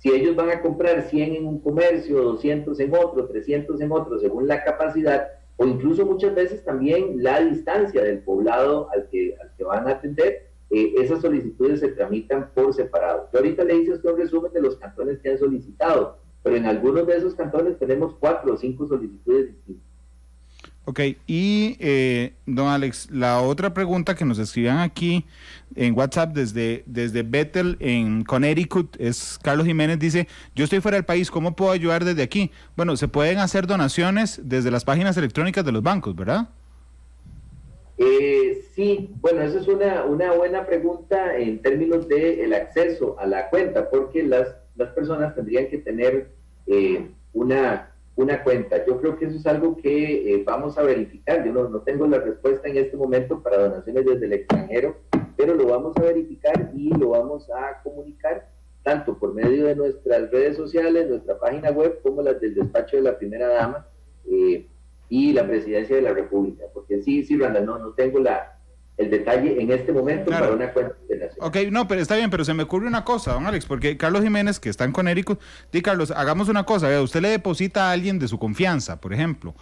ellos van a comprar 100 en un comercio, 200 en otro, 300 en otro, según la capacidad, o incluso muchas veces también la distancia del poblado al que van a atender, esas solicitudes se tramitan por separado. Yo ahorita le hice usted un resumen de los cantones que han solicitado, pero en algunos de esos cantones tenemos 4 o 5 solicitudes distintas. Ok, y don Alex, la otra pregunta que nos escribían aquí en WhatsApp desde Bethel, en Connecticut, es Carlos Jiménez, dice, yo estoy fuera del país, ¿cómo puedo ayudar desde aquí? Bueno, se pueden hacer donaciones desde las páginas electrónicas de los bancos, ¿verdad? Sí, bueno, esa es una buena pregunta en términos del acceso a la cuenta, porque las personas tendrían que tener una cuenta. Yo creo que eso es algo que vamos a verificar. Yo no tengo la respuesta en este momento para donaciones desde el extranjero, pero lo vamos a verificar y lo vamos a comunicar tanto por medio de nuestras redes sociales, nuestra página web, como las del despacho de la primera dama y la presidencia de la República, porque sí, Randall, no tengo el detalle en este momento, claro, para una cuenta internacional. Ok, no, pero está bien, pero se me ocurre una cosa, don Alex, porque Carlos Jiménez, que está en Connecticut, Carlos, hagamos una cosa, vea, usted le deposita a alguien de su confianza, por ejemplo,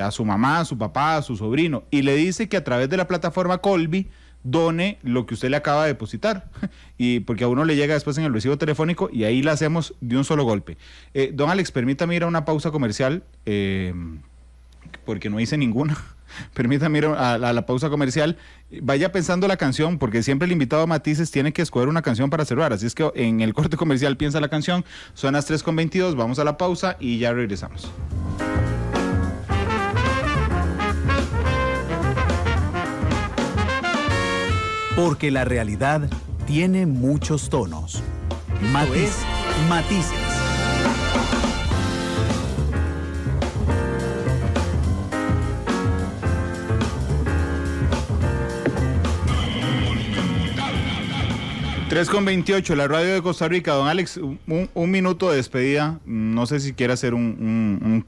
a su mamá, a su papá, a su sobrino, y le dice que a través de la plataforma Colby done lo que usted le acaba de depositar, y porque a uno le llega después en el recibo telefónico y ahí la hacemos de un solo golpe. Don Alex, permítame ir a una pausa comercial, porque no hice ninguna. Permítame ir a la pausa comercial. Vaya pensando la canción, porque siempre el invitado a Matices tiene que escoger una canción para cerrar. Así es que en el corte comercial piensa la canción. Son las 3:22, vamos a la pausa y ya regresamos. Porque la realidad tiene muchos tonos. Matices. 3:28, la radio de Costa Rica. Don Alex, un minuto de despedida. No sé si quiere hacer una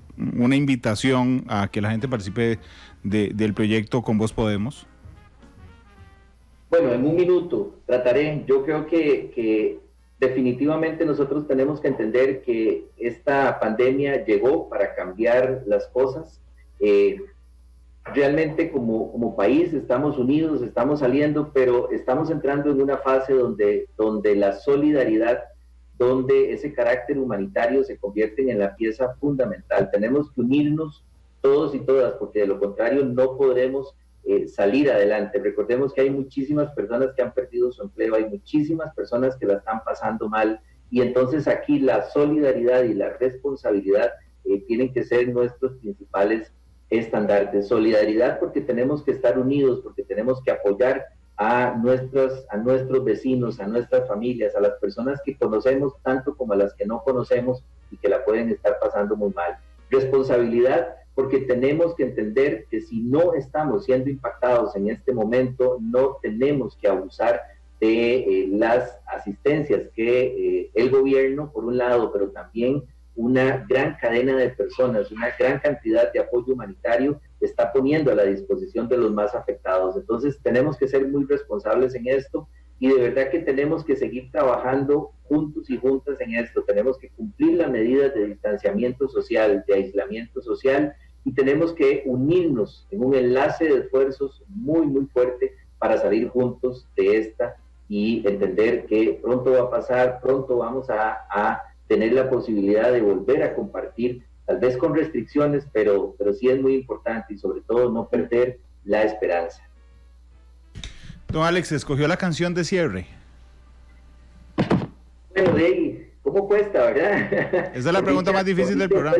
invitación a que la gente participe del proyecto Con Vos Podemos. Bueno, en un minuto trataré. Yo creo que definitivamente nosotros tenemos que entender que esta pandemia llegó para cambiar las cosas. realmente como país estamos unidos, estamos saliendo, pero estamos entrando en una fase donde la solidaridad, donde ese carácter humanitario se convierte en la pieza fundamental. Tenemos que unirnos todos y todas, porque de lo contrario no podremos salir adelante. Recordemos que hay muchísimas personas que han perdido su empleo, hay muchísimas personas que la están pasando mal, y entonces aquí la solidaridad y la responsabilidad tienen que ser nuestros principales estandartes. Solidaridad porque tenemos que estar unidos, porque tenemos que apoyar a nuestros vecinos, a nuestras familias, a las personas que conocemos tanto como a las que no conocemos y que la pueden estar pasando muy mal. Responsabilidad porque tenemos que entender que si no estamos siendo impactados en este momento, no tenemos que abusar de las asistencias que el gobierno, por un lado, pero también una gran cadena de personas, una gran cantidad de apoyo humanitario está poniendo a la disposición de los más afectados. Entonces tenemos que ser muy responsables en esto y de verdad que tenemos que seguir trabajando juntos y juntas en esto. Tenemos que cumplir las medidas de distanciamiento social, de aislamiento social, y tenemos que unirnos en un enlace de esfuerzos muy, muy fuerte para salir juntos de esta y entender que pronto va a pasar, pronto vamos a tener la posibilidad de volver a compartir, tal vez con restricciones, pero sí es muy importante y sobre todo no perder la esperanza. Don Alex, escogió la canción de cierre. Bueno, ¿cómo cuesta, verdad? Esa es la pregunta más difícil del programa.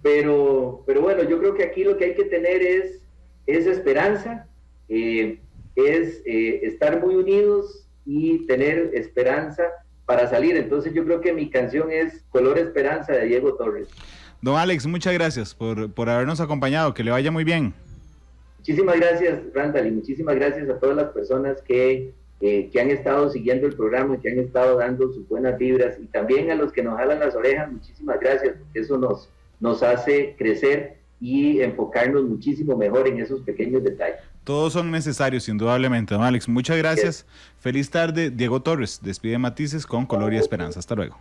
Pero bueno, yo creo que aquí lo que hay que tener es esperanza, estar muy unidos y tener esperanza para salir. Entonces yo creo que mi canción es Color Esperanza de Diego Torres. Don Alex, muchas gracias por habernos acompañado, que le vaya muy bien. Muchísimas gracias, Randall, y muchísimas gracias a todas las personas que han estado siguiendo el programa y que han estado dando sus buenas vibras, y también a los que nos jalan las orejas, muchísimas gracias, porque eso nos hace crecer y enfocarnos muchísimo mejor en esos pequeños detalles. Todos son necesarios, indudablemente, don Alex. Muchas gracias. Feliz tarde. Diego Torres despide Matices con Color y Esperanza. Hasta luego.